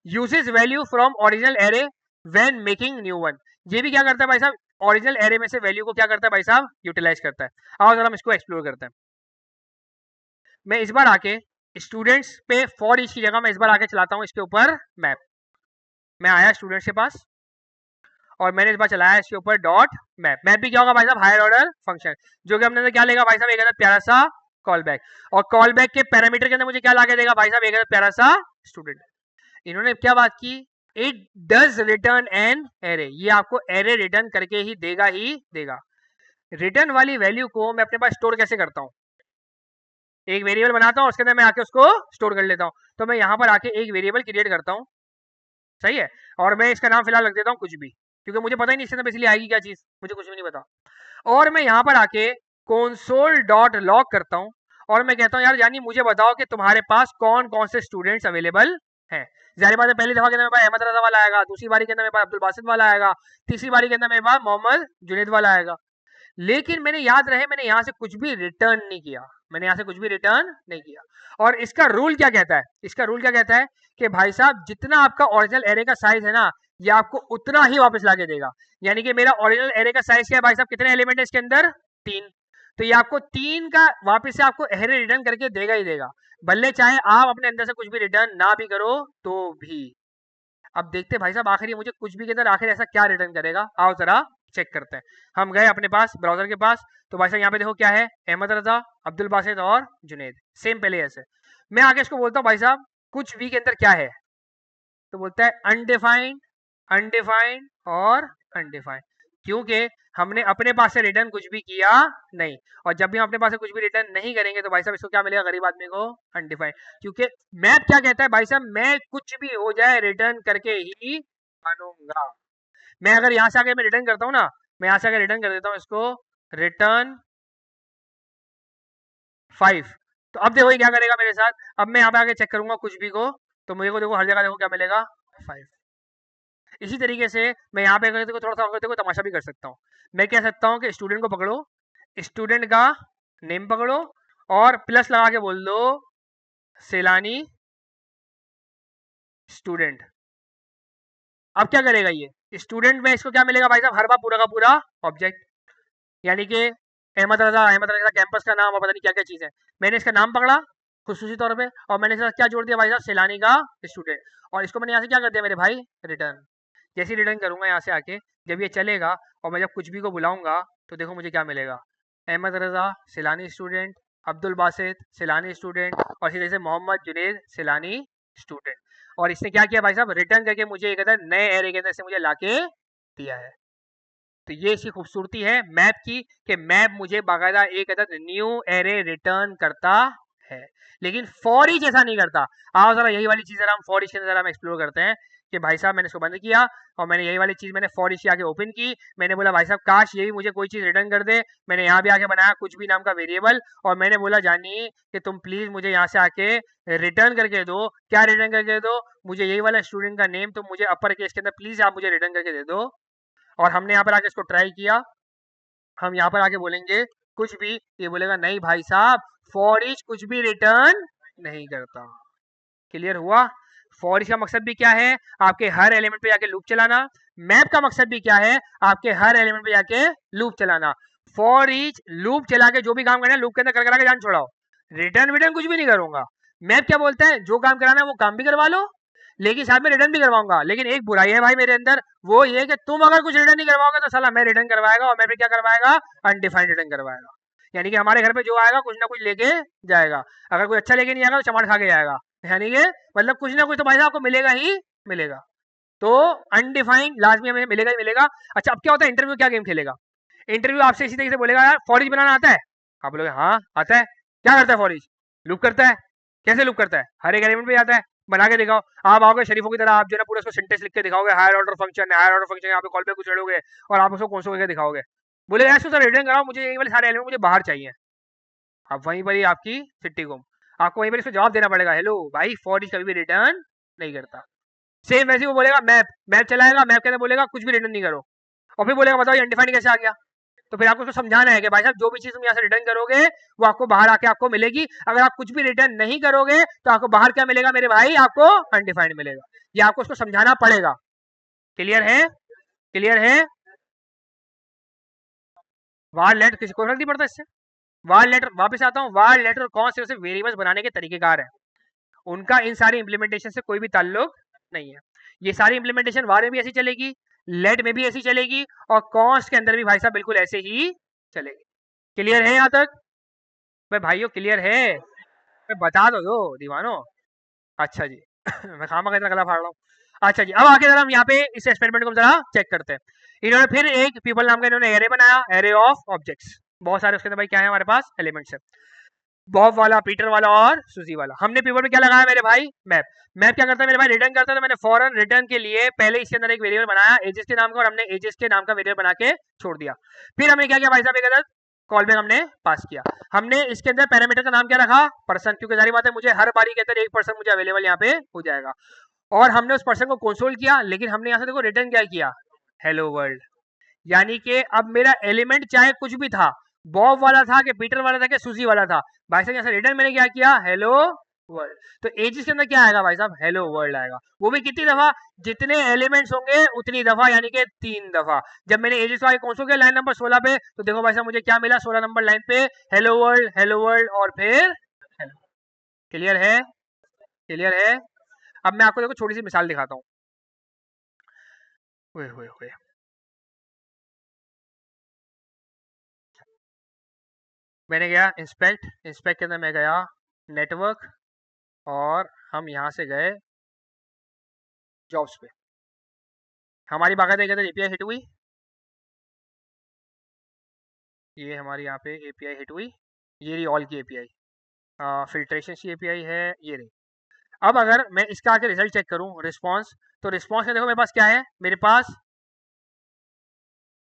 Uses value from original array when making new one. ये भी क्या करता है भाई साहब, ओरिजिनल एरे में से वैल्यू को क्या करता है भाई साहब, यूटिलाइज करता है। आओ जरा हम इसको एक्सप्लोर करते हैं। मैं इस बार आके स्टूडेंट्स पे फॉर ईच की जगह मैं इस बार आके चलाता हूँ इसके ऊपर मैप। मैं आया स्टूडेंट्स के पास और मैंने इस बार चलाया इसके ऊपर डॉट मैप। मैप भी क्या होगा भाई साहब, हायर ऑर्डर फंक्शन, जो कि हमने क्या लेगा भाई साहब, एक प्यारा सा कॉल बैक। और कॉल बैक के पैरामीटर के अंदर मुझे क्या लाके देगा भाई साहब, एक प्यारा सा स्टूडेंट। इन्होंने क्या बात की, it does return an array, ये आपको एरे रिटर्न करके ही देगा। रिटर्न वाली वैल्यू को मैं अपने पास स्टोर कैसे करता हूँ, एक वेरिएबल बनाता हूँ, उसके अंदर मैं आके उसको स्टोर कर लेता हूँ। तो मैं यहाँ पर आके एक वेरिएबल क्रिएट करता हूँ, सही है, और मैं इसका नाम फिलहाल रख देता हूँ कुछ भी, क्योंकि मुझे पता ही नहीं इसके अंदर इसलिए आएगी क्या चीज, मुझे कुछ भी नहीं पता। और मैं यहाँ पर आके console डॉट लॉग करता हूँ और मैं कहता हूँ यार यानी मुझे बताओ कि तुम्हारे पास कौन कौन से स्टूडेंट्स अवेलेबल हैं। जाहिर बात है पहली दफा के अंदर मेरे पास अहमद रजा वाला आएगा, दूसरी बारी के अंदर मेरे पास अब्दुल बासित वाला आएगा, तीसरी बारी के अंदर मेरे पास मोहम्मद जुनेद वाला आएगा। लेकिन मैंने याद रहे मैंने यहाँ से कुछ भी रिटर्न नहीं किया, मैंने यहाँ से कुछ भी रिटर्न नहीं किया। और इसका रूल क्या कहता है, इसका रूल क्या कहता है कि भाई साहब जितना आपका ओरिजिनल एरे का साइज है ना, ये आपको उतना ही वापस लाके देगा। यानी कि मेरा ओरिजिनल एरे का साइज क्या है भाई साहब, कितने एलिमेंट है इसके अंदर, 3। तो ये आपको 3 का वापस से आपको एरे रिटर्न करके देगा ही देगा, भले चाहे आप अपने अंदर से कुछ भी रिटर्न ना भी करो तो भी। अब देखते भाई साहब आखिर ये मुझे कुछ भी के अंदर आखिर ऐसा क्या रिटर्न करेगा, आओ जरा चेक करते हैं। हम गए अपने पास ब्राउजर के पास, तो भाई साहब यहाँ पे देखो क्या है, अहमद रजा, अब्दुल बासित और जुनेद, सेम पहले ऐसे। मैं आगे इसको बोलता हूँ भाई साहब कुछ भी के अंदर क्या है, तो बोलता है अनडिफाइंड, अनडिफाइंड और अनडिफाइंड, क्योंकि हमने अपने पास से रिटर्न कुछ भी किया नहीं। और जब भी हम अपने पास से कुछ भी रिटर्न नहीं करेंगे तो भाई साहब इसको क्या मिलेगा गरीब आदमी को, अनडिफाइंड। क्योंकि मैप क्या कहता है भाई साहब, मैं कुछ भी हो जाए रिटर्न करके ही मानूंगा। मैं अगर यहाँ से आके मैं रिटर्न करता हूँ ना, मैं यहाँ से आके रिटर्न कर देता हूँ इसको, रिटर्न 5। तो अब देखो ये क्या करेगा मेरे साथ, अब मैं यहाँ पे आके चेक करूंगा कुछ भी को, तो मुझे को देखो हर जगह देखो क्या मिलेगा, 5। इसी तरीके से मैं यहाँ पे देखो थोड़ा सा देखो तमाशा भी कर सकता हूँ। मैं कह सकता हूँ कि स्टूडेंट को पकड़ो, स्टूडेंट का नेम पकड़ो और प्लस लगा के बोल दो सैलानी स्टूडेंट। अब क्या करेगा ये स्टूडेंट में, इसको क्या मिलेगा भाई साहब, हर बार पूरा का पूरा ऑब्जेक्ट। यानी कि अहमद रजा कैंपस का नाम और पता नहीं क्या क्या चीज़ है, मैंने इसका नाम पकड़ा खुसूसी तौर पे और मैंने इसका क्या जोड़ दिया भाई साहब, सैलानी का स्टूडेंट। और इसको मैंने यहाँ से क्या कर दिया मेरे भाई, रिटर्न। जैसे रिटर्न करूंगा यहाँ से आके, जब ये चलेगा और मैं जब कुछ भी को बुलाऊंगा तो देखो मुझे क्या मिलेगा, अहमद रजा सैलानी स्टूडेंट, अब्दुल बासित सैलानी स्टूडेंट और इसी तरह से मोहम्मद जुनेद सैलानी स्टूडेंट। और इसने क्या किया भाई साहब, रिटर्न करके मुझे एक नए एरे के अंदर से मुझे लाके दिया है। तो ये इसकी खूबसूरती है मैप की कि मैप मुझे बाकायदा एक अदद न्यू एरे रिटर्न करता है, लेकिन फॉर ईच ऐसा नहीं करता। आओ जरा यही वाली चीज़ हम फॉर ईच के अंदर हम एक्सप्लोर करते हैं कि भाई साहब मैंने इसको बंद किया और मैंने यही वाली चीज़ मैंने फॉर ईच आके ओपन की, मैंने बोला भाई साहब काश यही मुझे कोई चीज़ रिटर्न कर दे। मैंने यहाँ भी आके बनाया कुछ भी नाम का वेरिएबल और मैंने बोला जानिए कि तुम प्लीज़ मुझे यहाँ से आके रिटर्न करके दो, क्या रिटर्न करके दो, मुझे यही वाला स्टूडेंट का नेम तुम मुझे अपर केस के अंदर प्लीज़ आप मुझे रिटर्न करके दे दो। और हमने यहाँ पर आके इसको ट्राई किया, हम यहाँ पर आके बोलेंगे कुछ भी, ये बोलेगा नहीं भाई साहब फॉर ईच कुछ भी रिटर्न नहीं करता। क्लियर हुआ, फॉर ईच का मकसद भी क्या है, आपके हर एलिमेंट पे जाके लूप चलाना। मैप का मकसद भी क्या है, आपके हर एलिमेंट पे जाके लूप चलाना। फॉर ईच लूप चला के जो भी काम करना है लूप के अंदर कर करा के जान छोड़ाओ, रिटर्न विटर्न कुछ भी नहीं करूंगा। मैप क्या बोलता है, जो काम कराना है वो काम भी करवा लो लेकिन साथ में रिटर्न भी करवाऊंगा। लेकिन एक बुराई है भाई मेरे अंदर, वो ये कि तुम अगर कुछ रिटर्न नहीं करवाओगे तो साला मैं रिटर्न करवाएगा और मैं भी क्या करवाएगा, अनडिफाइंड रिटर्न करवाएगा। यानी कि हमारे घर पे जो आएगा कुछ ना कुछ लेके जाएगा, अगर कोई अच्छा लेके नहीं आएगा तो चमाट खा के जाएगा। यानी कि मतलब कुछ ना कुछ तो भाई साहब आपको मिलेगा ही मिलेगा। तो अनडिफाइंड लाजमी हमें मिलेगा ही मिलेगा। अच्छा अब क्या होता है, इंटरव्यू क्या गेम खेलेगा, इंटरव्यू आपसे इसी तरीके से बोलेगा यार फॉरेज बनाना आता है, आप बोलोगे हाँ आता है, क्या करता है फॉरेज, लूप करता है, कैसे लूप करता है, हर एक एलिमेंट पे जाता है, बना के दिखाओ। आप आओगे शरीफों की तरह, आप जो है ना पूरा उसको सिंटेक्स लिख के दिखाओगे, हायर ऑर्डर फंक्शन है, हायर ऑर्डर फंक्शन यहाँ पे कॉल पे कुछ छोड़ोगे और आप उसको कौन करके दिखाओगे, बोलेगा ऐसे सर रिटर्न कराओ मुझे ये वाले सारे एलिमेंट मुझे बाहर चाहिए। अब वहीं पर ही आपकी सिट्टी गुम, आपको वहीं पर इसको जवाब देना पड़ेगा, हेलो भाई फॉर इज कभी भी रिटर्न नहीं करता। सेम वैसे वो बोलेगा मैप, मैप चलाएगा, मैप के अंदर बोलेगा कुछ भी रिटर्न नहीं करो, और फिर बोलेगा बताओ ये अनडिफाइंड कैसे आ गया। तो फिर आपको उसको समझाना है कि भाई साहब जो भी चीज तुम यहाँ से रिटर्न करोगे वो आपको बाहर आके आपको मिलेगी, अगर आप कुछ भी रिटर्न नहीं करोगे तो आपको बाहर क्या मिलेगा मेरे भाई, आपको अनडिफाइंड मिलेगा। ये आपको उसको समझाना पड़ेगा। क्लियर है, क्लियर है। वार लेटर किसी को फर्क नहीं पड़ता इससे। वार लेटर, वापस आता हूँ, वार लेटर कौन से वेरिएबल्स बनाने के तरीकेकार है, उनका इन सारी इंप्लीमेंटेशन से कोई भी ताल्लुक नहीं है। ये सारी इंप्लीमेंटेशन वार में भी ऐसी चलेगी, लेट में भी ऐसी चलेगी, और कॉन्स्ट के अंदर भी भाई साहब बिल्कुल ऐसे ही चलेगी। क्लियर है यहाँ तक भाई भाइयों, क्लियर है। मैं बता दो दीवानो। अच्छा जी मैं खामा का इतना गला फाड़ रहा हूँ। अच्छा जी, अब आगे जरा हम यहाँ पे इस एक्सपेरिमेंट को जरा चेक करते हैं। इन्होंने फिर एक पीपल नाम का इन्होंने एरे बनाया, एरे ऑफ ऑब्जेक्ट्स, बहुत सारे उसके अंदर भाई क्या है हमारे पास एलिमेंट्स है, बॉब वाला, पीटर वाला और सुजी वाला। हमने पीपल में क्या लगाया मेरे भाई, मैप। मैप क्या करता है मेरे भाई, रिटर्न करता है। तो मैंने फॉरन रिटर्न के लिए पहले इसके अंदर एक वेरिएबल बनाया एजेस के नाम का, और हमने एजेस के नाम का वेरिएबल बना के छोड़ दिया। फिर हमने क्या किया भाई साहब, एक अंदर कॉल बैक हमने पास किया। हमने इसके अंदर पैरामीटर का नाम क्या रखा, पर्सन, क्योंकि जारी बात है मुझे हर बारी के अंदर एक पर्सन मुझे अवेलेबल यहाँ पे हो जाएगा। और हमने उस पर्सन को कंसोल किया, लेकिन हमने यहाँ से देखो रिटर्न क्या किया, हेलो वर्ल्ड। यानी कि अब मेरा एलिमेंट चाहे कुछ भी था, बॉब वाला था कि पीटर वाला था कि सुजी वाला था, भाई साहब यहाँ से रिटर्न मैंने क्या किया, हेलो वर्ल्ड। तो एजिस के अंदर क्या आएगा भाई साहब, हेलो वर्ल्ड आएगा। वो भी कितनी दफा, जितने एलिमेंट्स होंगे उतनी दफा, यानी कि 3 दफा। जब मैंने एजिस वाले कौन सो गया लाइन नंबर 16 पे, तो देखो भाई साहब मुझे क्या मिला 16 नंबर लाइन पे, हेलो वर्ल्ड, हेलो वर्ल्ड और फिर हेलो। क्लियर है, क्लियर है। अब मैं आपको देखो छोटी सी मिसाल दिखाता हूँ। हुए हुए हुए मैंने गया इंस्पेक्ट, इंस्पेक्ट के अंदर मैं गया नेटवर्क, और हम यहाँ से गए जॉब्स पे। हमारी बाकायदा एक एपीआई हिट हुई, ये हमारी यहाँ पे एपीआई हिट हुई, ये रही ऑल की एपीआई, फिल्ट्रेशन की एपीआई है ये रही। अब अगर मैं इसका आके रिजल्ट चेक करूँ, रिस्पॉन्स, तो रिस्पॉन्स में देखो मेरे पास क्या है, मेरे पास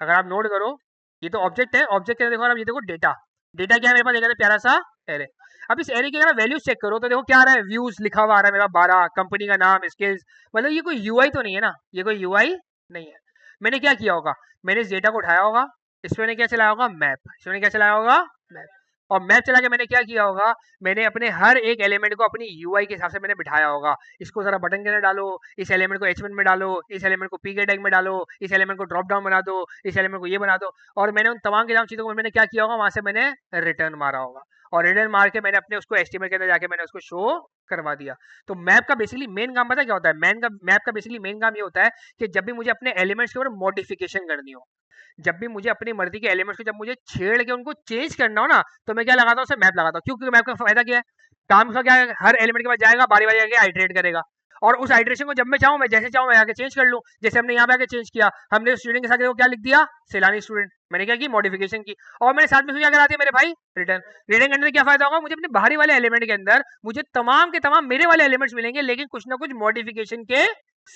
अगर आप नोट करो, ये तो ऑब्जेक्ट है, ऑब्जेक्ट के अंदर देखो आप, ये देखो डेटा, डेटा क्या है मेरे पास, एक प्यारा सा एरे। अब इस एरे की अगर वैल्यूज चेक करो तो देखो क्या आ रहा है, व्यूज लिखा हुआ आ रहा है मेरा 12, कंपनी का नाम, स्किल्स, मतलब ये कोई यूआई तो नहीं है ना, ये कोई यूआई नहीं है। मैंने क्या किया होगा, मैंने इस डेटा को उठाया होगा, इसमें मैंने क्या चलाया होगा, मैप, इसमें क्या चलाया होगा, मैप। और मैप चला के मैंने क्या किया होगा, मैंने अपने हर एक एलिमेंट को अपनी यूआई के हिसाब से मैंने बिठाया होगा। इसको जरा बटन के अंदर डालो, इस एलिमेंट को H1 में डालो, इस एलिमेंट को पी के टैग में डालो, इस एलिमेंट को ड्रॉप डाउन बना दो, इस एलिमेंट को ये बना दो। और मैंने उन तमाम की तमाम चीज़ों को मैंने क्या किया होगा, वहां से मैंने रिटर्न मारा होगा, और रिटर्न मार के मैंने अपने उसको एस्टीमेट के अंदर जाके मैंने उसको शो करवा दिया। तो मैप का बेसिकली मेन काम पता है क्या होता है, मैप का बेसिकली मेन काम ये होता है कि जब भी मुझे अपने एलिमेंट्स के ऊपर मॉडिफिकेशन करनी हो, जब भी मुझे अपनी मर्जी के एलिमेंट्स को जब मुझे छेड़ के उनको चेंज करना हो ना, तो मैं क्या लगाता हूँ, उसे मैप लगाता हूँ। क्यों, क्योंकि मैप का फायदा क्या है, काम उसका क्या है, हर एलिमेंट के पास जाएगा, बारी बारी आके आइटरेट करेगा, और उस आइटरेशन को जब मैं चाहूँ, मैं जैसे चाहूँ मैं आके चेंज कर लूँ। जैसे हमने यहाँ पे आके चेंज किया, हमने स्टूडेंट के साथ क्या लिख दिया, सैलानी स्टूडेंट, मैंने क्या की मॉडिफिकेशन की, और मैंने साथ में क्या करा दिया मेरे भाई, रिटर्न। रिटर्न करने से क्या फायदा होगा, मुझे अपने बाहरी वाले एलिमेंट के अंदर मुझे तमाम के तमाम मेरे वाले एलिमेंट्स मिलेंगे, लेकिन कुछ ना कुछ मॉडिफिकेशन के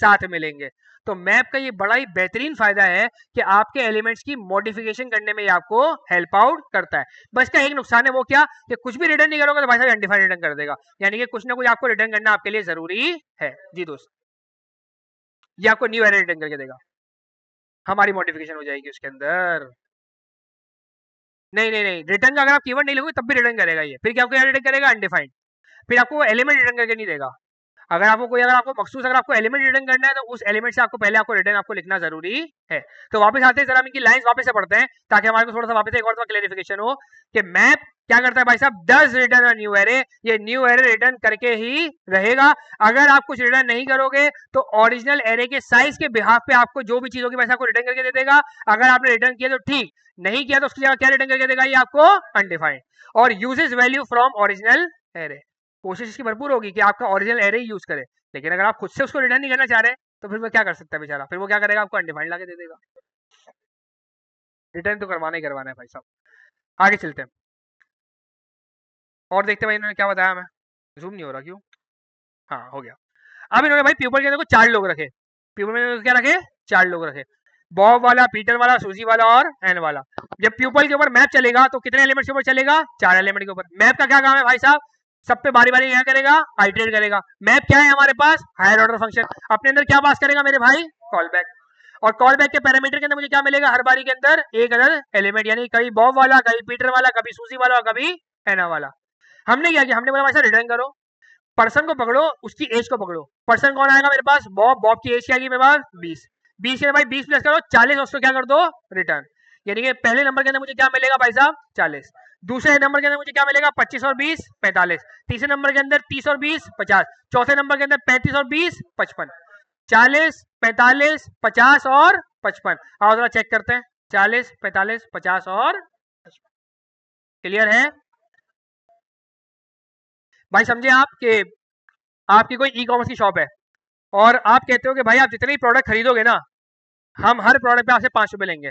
साथ मिलेंगे। तो मैप का ये बड़ा ही बेहतरीन फायदा है कि आपके एलिमेंट्स की मॉडिफिकेशन करने में ये आपको हेल्प आउट करता है। बस का एक नुकसान है, वो क्या, कि कुछ भी रिटर्न नहीं करोगे तो भाई साहब अनडिफाइंड रिटर्न कर देगा, यानी कि कुछ ना कुछ आपको रिटर्न करना आपके लिए जरूरी है। जी दोस्त, ये आपको न्यू एरर रिटर्न करके देगा, हमारी मॉडिफिकेशन हो जाएगी उसके अंदर। नहीं नहीं नहीं, रिटर्न का अगर आप कीवर्ड नहीं लोगे तब भी रिटर्न करेगा ये, फिर क्या आपको रिटर्न करेगा, अनडिफाइंड। फिर आपको एलिमेंट रिटर्न करके नहीं देगा। अगर आपको कोई, अगर आपको मखसूस अगर आपको एलिमेंट रिटर्न करना है, तो उस एलिमेंट से आपको पहले आपको रिटर्न आपको लिखना जरूरी है। तो वापस आते हैं, जरा हम इनकी लाइंस वापस से पढ़ते हैं, ताकि हमारे को थोड़ा सा वापस एक और क्लेरिफिकेशन हो कि मैप क्या करता है भाई साहब, does return a new array, ये न्यू एरे रिटर्न करके ही रहेगा। अगर आप कुछ रिटर्न नहीं करोगे तो ओरिजिनल एरे के साइज के बिहाफ पे आपको जो भी चीज होगी वैसा आपको रिटर्न करके दे देगा। अगर आपने रिटर्न किया तो ठीक, नहीं किया तो उसकी जगह क्या रिटर्न करके देगा, ये आपको अनडिफाइंड। और uses value from original array, कोशिश इसकी भरपूर होगी कि आपका ओरिजिनल एरे ही यूज करे, लेकिन अगर आप खुद से उसको रिटर्न नहीं करना चाह रहे तो फिर वो क्या कर सकता है बेचारा, फिर वो क्या करेगा, आपको अनडिफाइंड लाके दे देगा। रिटर्न तो करवाना ही करवाना है भाई साहब। आगे चलते हैं और देखते हैं भाई इन्होंने क्या बताया हमें। जूम नहीं हो रहा क्यों, हाँ हो गया। अब इन्होंने भाई प्यूपल के अंदर को 4 लोग रखे, प्यूपल में क्या रखे, 4 लोग रखे, बॉब वाला, पीटर वाला, सूजी वाला और एन वाला। जब प्यूपल के ऊपर मैप चलेगा तो कितने एलिमेंट के ऊपर चलेगा, 4 एलिमेंट के ऊपर। मैप का क्या काम है भाई साहब, सब पे बारी बारी क्या करेगा, आइटरेट करेगा। मैप क्या है हमारे पास, हायर ऑर्डर फंक्शन, अपने अंदर क्या पास करेगा मेरे भाई, कॉल बैक। और कॉल बैक के पैरामीटर के अंदर मुझे क्या मिलेगा, हर बारी के अंदर एक अदर एलिमेंट, यानी कभी बॉब वाला, कभी पीटर वाला, कभी सूजी वाला और कभी एना वाला। हमने क्या किया, हमने बोला भाई साहब रिटर्न करो, पर्सन को पकड़ो, उसकी एज को पकड़ो। पर्सन कौन आएगा मेरे पास, बॉब, बॉब की एज क्या आएगी मेरे पास 20, 20 के भाई 20 प्लस करो 40, उसको क्या कर दो रिटर्न। यानी कि पहले नंबर के अंदर मुझे क्या मिलेगा भाई साहब 40, दूसरे नंबर के अंदर मुझे क्या मिलेगा 25 और 20 45, तीसरे नंबर के अंदर 30 और 20 50, चौथे नंबर के अंदर 35 और 20 55, 40 45 50 और 55। आओ जरा चेक करते हैं, 40 45 50 और 55। क्लियर है भाई, समझे आप कि आपकी कोई ई कॉमर्स की शॉप है और आप कहते हो कि भाई आप जितने ही प्रोडक्ट खरीदोगे ना, हम हर प्रोडक्ट पे आपसे 5 रुपए लेंगे।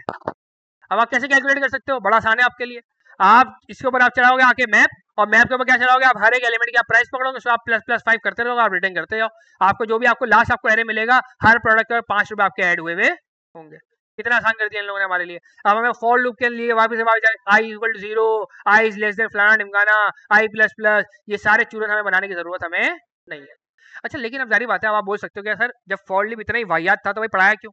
अब आप कैसे कैलकुलेट कर सकते हो, बड़ा आसान है आपके लिए। आप इसके ऊपर आप चलाओगे आके मैप, और मैप के ऊपर क्या चलाओगे आप, हर एक एलिमेंट की आप प्राइस पकड़ोगे, उसको आप प्लस प्लस 5 करते रहोगे, आप रिटर्न करते जाओ। आपको जो भी आपको लास्ट आपको एरे मिलेगा, हर प्रोडक्ट पर 5 रुपए आपके ऐड हुए हुए होंगे। कितना आसान कर दिया इन लोगों ने हमारे लिए। अब हमें फॉर लूप के लिए वापस I equal to 0, I is less than फलाना ढिमकाना, आई प्लस प्लस, ये सारे चूरन हमें बनाने की जरूरत हमें नहीं है। अच्छा, लेकिन अब जारी बात है, अब आप बोल सकते हो कि सर जब फॉर लूप इतना ही वाहियात था तो भाई पढ़ाया क्यों।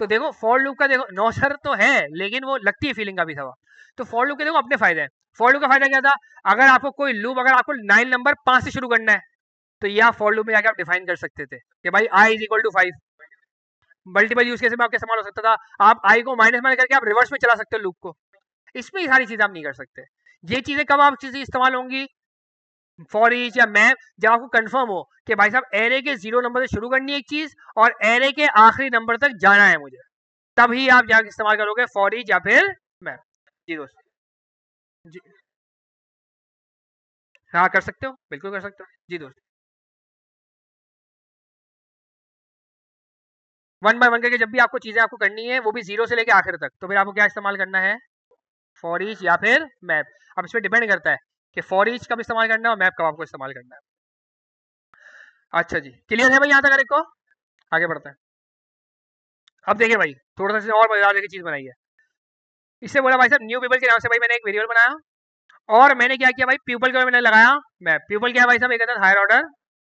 तो देखो फॉर लूप का देखो नौसर तो है, लेकिन वो लगती है फीलिंग का भी था। तो फॉर लूप के देखो अपने फायदे हैं। फॉर लूप का फायदा क्या था, अगर आपको कोई लूप, अगर आपको 9 नंबर 5 से शुरू करना है, तो ये आप फॉर लूप में जाकर आप डिफाइन कर सकते थे कि भाई I is equal to 5। Multiple use case में आपके इस्तेमाल हो सकता था, आप आई को माइनस माइनस करके आप रिवर्स में चला सकते हो लूप को। इसमें ये सारी चीजें आप नहीं कर सकते। ये चीजें कब आप चीजें इस्तेमाल होंगी, फॉर ईच या मैप, जब आपको कंफर्म हो कि भाई साहब एरे के 0 नंबर से शुरू करनी है एक चीज और एरे के आखिरी नंबर तक जाना है मुझे, तभी आप जाकर इस्तेमाल करोगे फॉर ईच या फिर मैप। जी दोस्त, जी हाँ कर सकते हो, बिल्कुल कर सकते हो जी दोस्त। वन बाय वन करके जब भी आपको चीजें आपको करनी है, वो भी 0 से लेके आखिर तक, तो फिर आपको क्या इस्तेमाल करना है, फॉर ईच या फिर मैप। अब इस पर डिपेंड करता है कि फॉर ईच कब इस्तेमाल करना है और मैप कब आपको इस्तेमाल करना है। अच्छा जी, क्लियर है भाई यहाँ तक, अरे को आगे बढ़ते हैं। अब देखिए भाई, थोड़ा सा और मजेदार देखिए चीज बनाई है। इससे बोला भाई साहब न्यू पीपल के नाम से भाई मैंने एक वेरिएबल बनाया, और मैंने क्या किया भाई, पीपल का मैंने लगाया मैप। पीपल क्या है भाई साहब, एक अदद हायर ऑर्डर,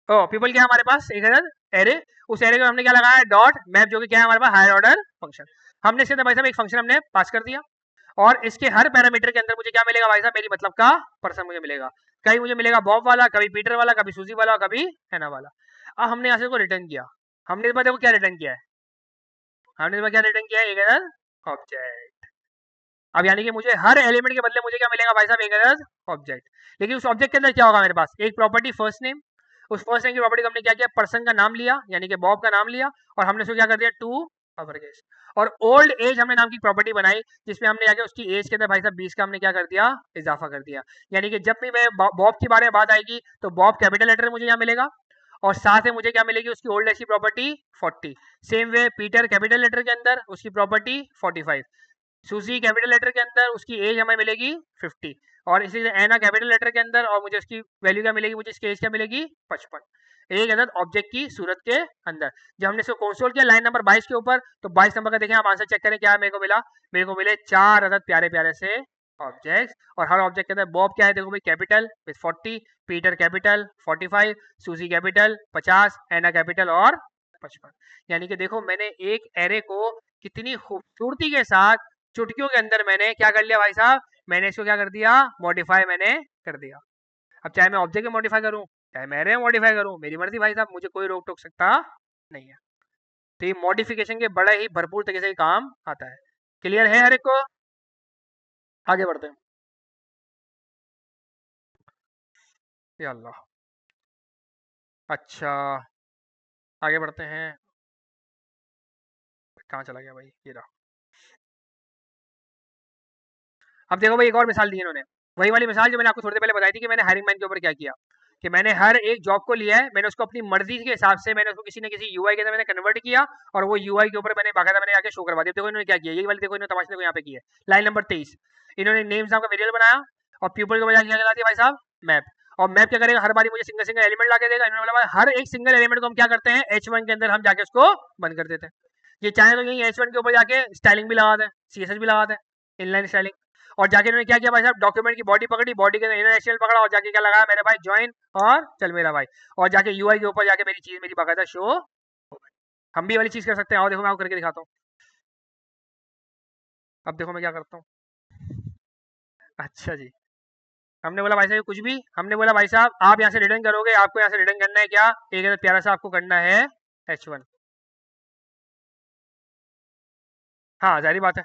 ओ पीपल क्या है हमारे पास, एक अदद एरे। उस एरे को हमने क्या लगाया, डॉट मैप, जो कि क्या है हमारे पास हायर ऑर्डर फंक्शन। हमने इसके अंदर भाई साहब एक फंक्शन हमने पास कर दिया, और इसके हर पैरामीटर के अंदर मुझे क्या मिलेगा भाई साहब, मेरी मतलब का पर्सन मुझे मिलेगा। कहीं मुझे मिलेगा बॉब वाला, कभी पीटर वाला, कभी सूजी वाला, कभी हैना वाला। अब हमने यहाँ से को रिटर्न किया, हमने इस बार देखो क्या रिटर्न किया है, हमने इस बार क्या रिटर्न किया है, एक अदद ऑब्जेक्ट। अब यानी कि मुझे हर एलिमेंट के बदले मुझे क्या मिलेगा भाई साहब, एक अदद ऑब्जेक्ट। लेकिन उस ऑब्जेक्ट के अंदर क्या होगा मेरे पास, एक प्रॉपर्टी फर्स्ट नेम। उस फर्स्ट नेम की प्रॉपर्टी को हमने क्या किया, पर्सन का नाम लिया, यानी कि बॉब का नाम लिया, और हमने उसको क्या कर दिया टू अपर केस। और ओल्ड एज हमने नाम की प्रॉपर्टी बनाई, जिसमें हमने जाके उसकी एज के अंदर भाई साहब 20 का हमने क्या कर दिया, इजाफा कर दिया। यानी कि जब भी मैं बॉब के बारे में बात आएगी तो बॉब कैपिटल लेटर मुझे यहाँ मिलेगा, और साथ में मुझे क्या मिलेगी, उसकी ओल्ड एज की property 40। Same way Peter capital letter के अंदर उसकी प्रॉपर्टी 45, सूजी कैपिटल लेटर के अंदर उसकी एज हमें मिलेगी 50, और इसी तरह एना कैपिटल लेटर के अंदर, और मुझे उसकी वैल्यू क्या मिलेगी, मुझे इसकी एज क्या मिलेगी 55, एक अदद ऑब्जेक्ट की सूरत के अंदर। जब हमने इसको कंसोल किया लाइन नंबर 22 के ऊपर, तो 22 नंबर का देखें आप आंसर चेक करें क्या मेरे को मिला, मेरे को मिले 4 अदद प्यारे प्यारे से ऑब्जेक्ट्स, और हर ऑब्जेक्ट के अंदर बॉब क्या है देखो भाई कैपिटल विद 40, पीटर कैपिटल 45, सूजी कैपिटल 50, एना कैपिटल और 55। यानी कि देखो मैंने एक एरे को कितनी खूबसूरती के साथ चुटकियों के अंदर मैंने क्या कर लिया भाई साहब, मैंने इसको क्या कर दिया, मॉडिफाई मैंने कर दिया। अब चाहे मैं ऑब्जेक्ट में मॉडिफाई करूं, चाहे मैं एरे में मॉडिफाई करूं, मेरी मर्जी भाई साहब, मुझे कोई रोक टोक सकता नहीं है। तो ये मॉडिफिकेशन के बड़ा ही भरपूर तरीके से काम आता है। क्लियर है हर एक को, आगे बढ़ते हैं। या अल्लाह, अच्छा आगे बढ़ते हैं। कहाँ चला गया भाई, ये रहा। अब देखो भाई एक और मिसाल दी इन्होंने, वही वाली मिसाल जो मैंने आपको थोड़ी देर पहले बताई थी कि मैंने हायरिंग मैन के ऊपर क्या किया, कि मैंने हर एक जॉब को लिया है, मैंने उसको अपनी मर्जी के हिसाब से मैंने उसको किसी न किसी यूआई के अंदर मैंने कन्वर्ट किया, और वो यूआई के ऊपर मैंने बाकायदा मैंने आके शो करवा दिया। देखो इन्होंने क्या किया, यही वाली देखो इन्होंने तमाशे को यहाँ पे किया है, लाइन नंबर 23 इन्होंने नेम्स नाम का वेरिएबल बनाया, और पीपल को बजाय क्या लगा दिया भाई साहब मैप, और मैप क्या करेगा, हर बारी मुझे सिंगल सिंगल एलिमेंट ला के देगा। इन्होंने बोला हर एक सिंगल एलिमेंट को हम क्या करते हैं, H1 के अंदर हम जाके उसको बंद कर देते हैं। ये चाहे तो यही H1 के ऊपर जाके स्टाइलिंग भी लगा दें, CSS भी लगा दें, इनलाइन स्टाइलिंग। और जाके इन्होंने क्या किया भाई साहब, डॉक्यूमेंट की बॉडी पकड़ी, बॉडी के अंदर इनर HTML पकड़ा और जाके क्या लगाया मेरे भाई, ज्वाइन और चल मेरा भाई, और जाके UI के ऊपर जाके मेरी चीज मेरी बाकायदा शो। हम भी वाली चीज कर सकते हैं, और देखो मैं आपको करके दिखाता हूँ। अब देखो मैं क्या करता हूँ। अच्छा जी, हमने बोला भाई साहब कुछ भी, हमने बोला भाई साहब आप यहाँ से रिटर्न करोगे, आपको यहाँ से रिटर्न करना है क्या, एक प्यारा सा आपको करना है H1। हाँ जाहिर बात है,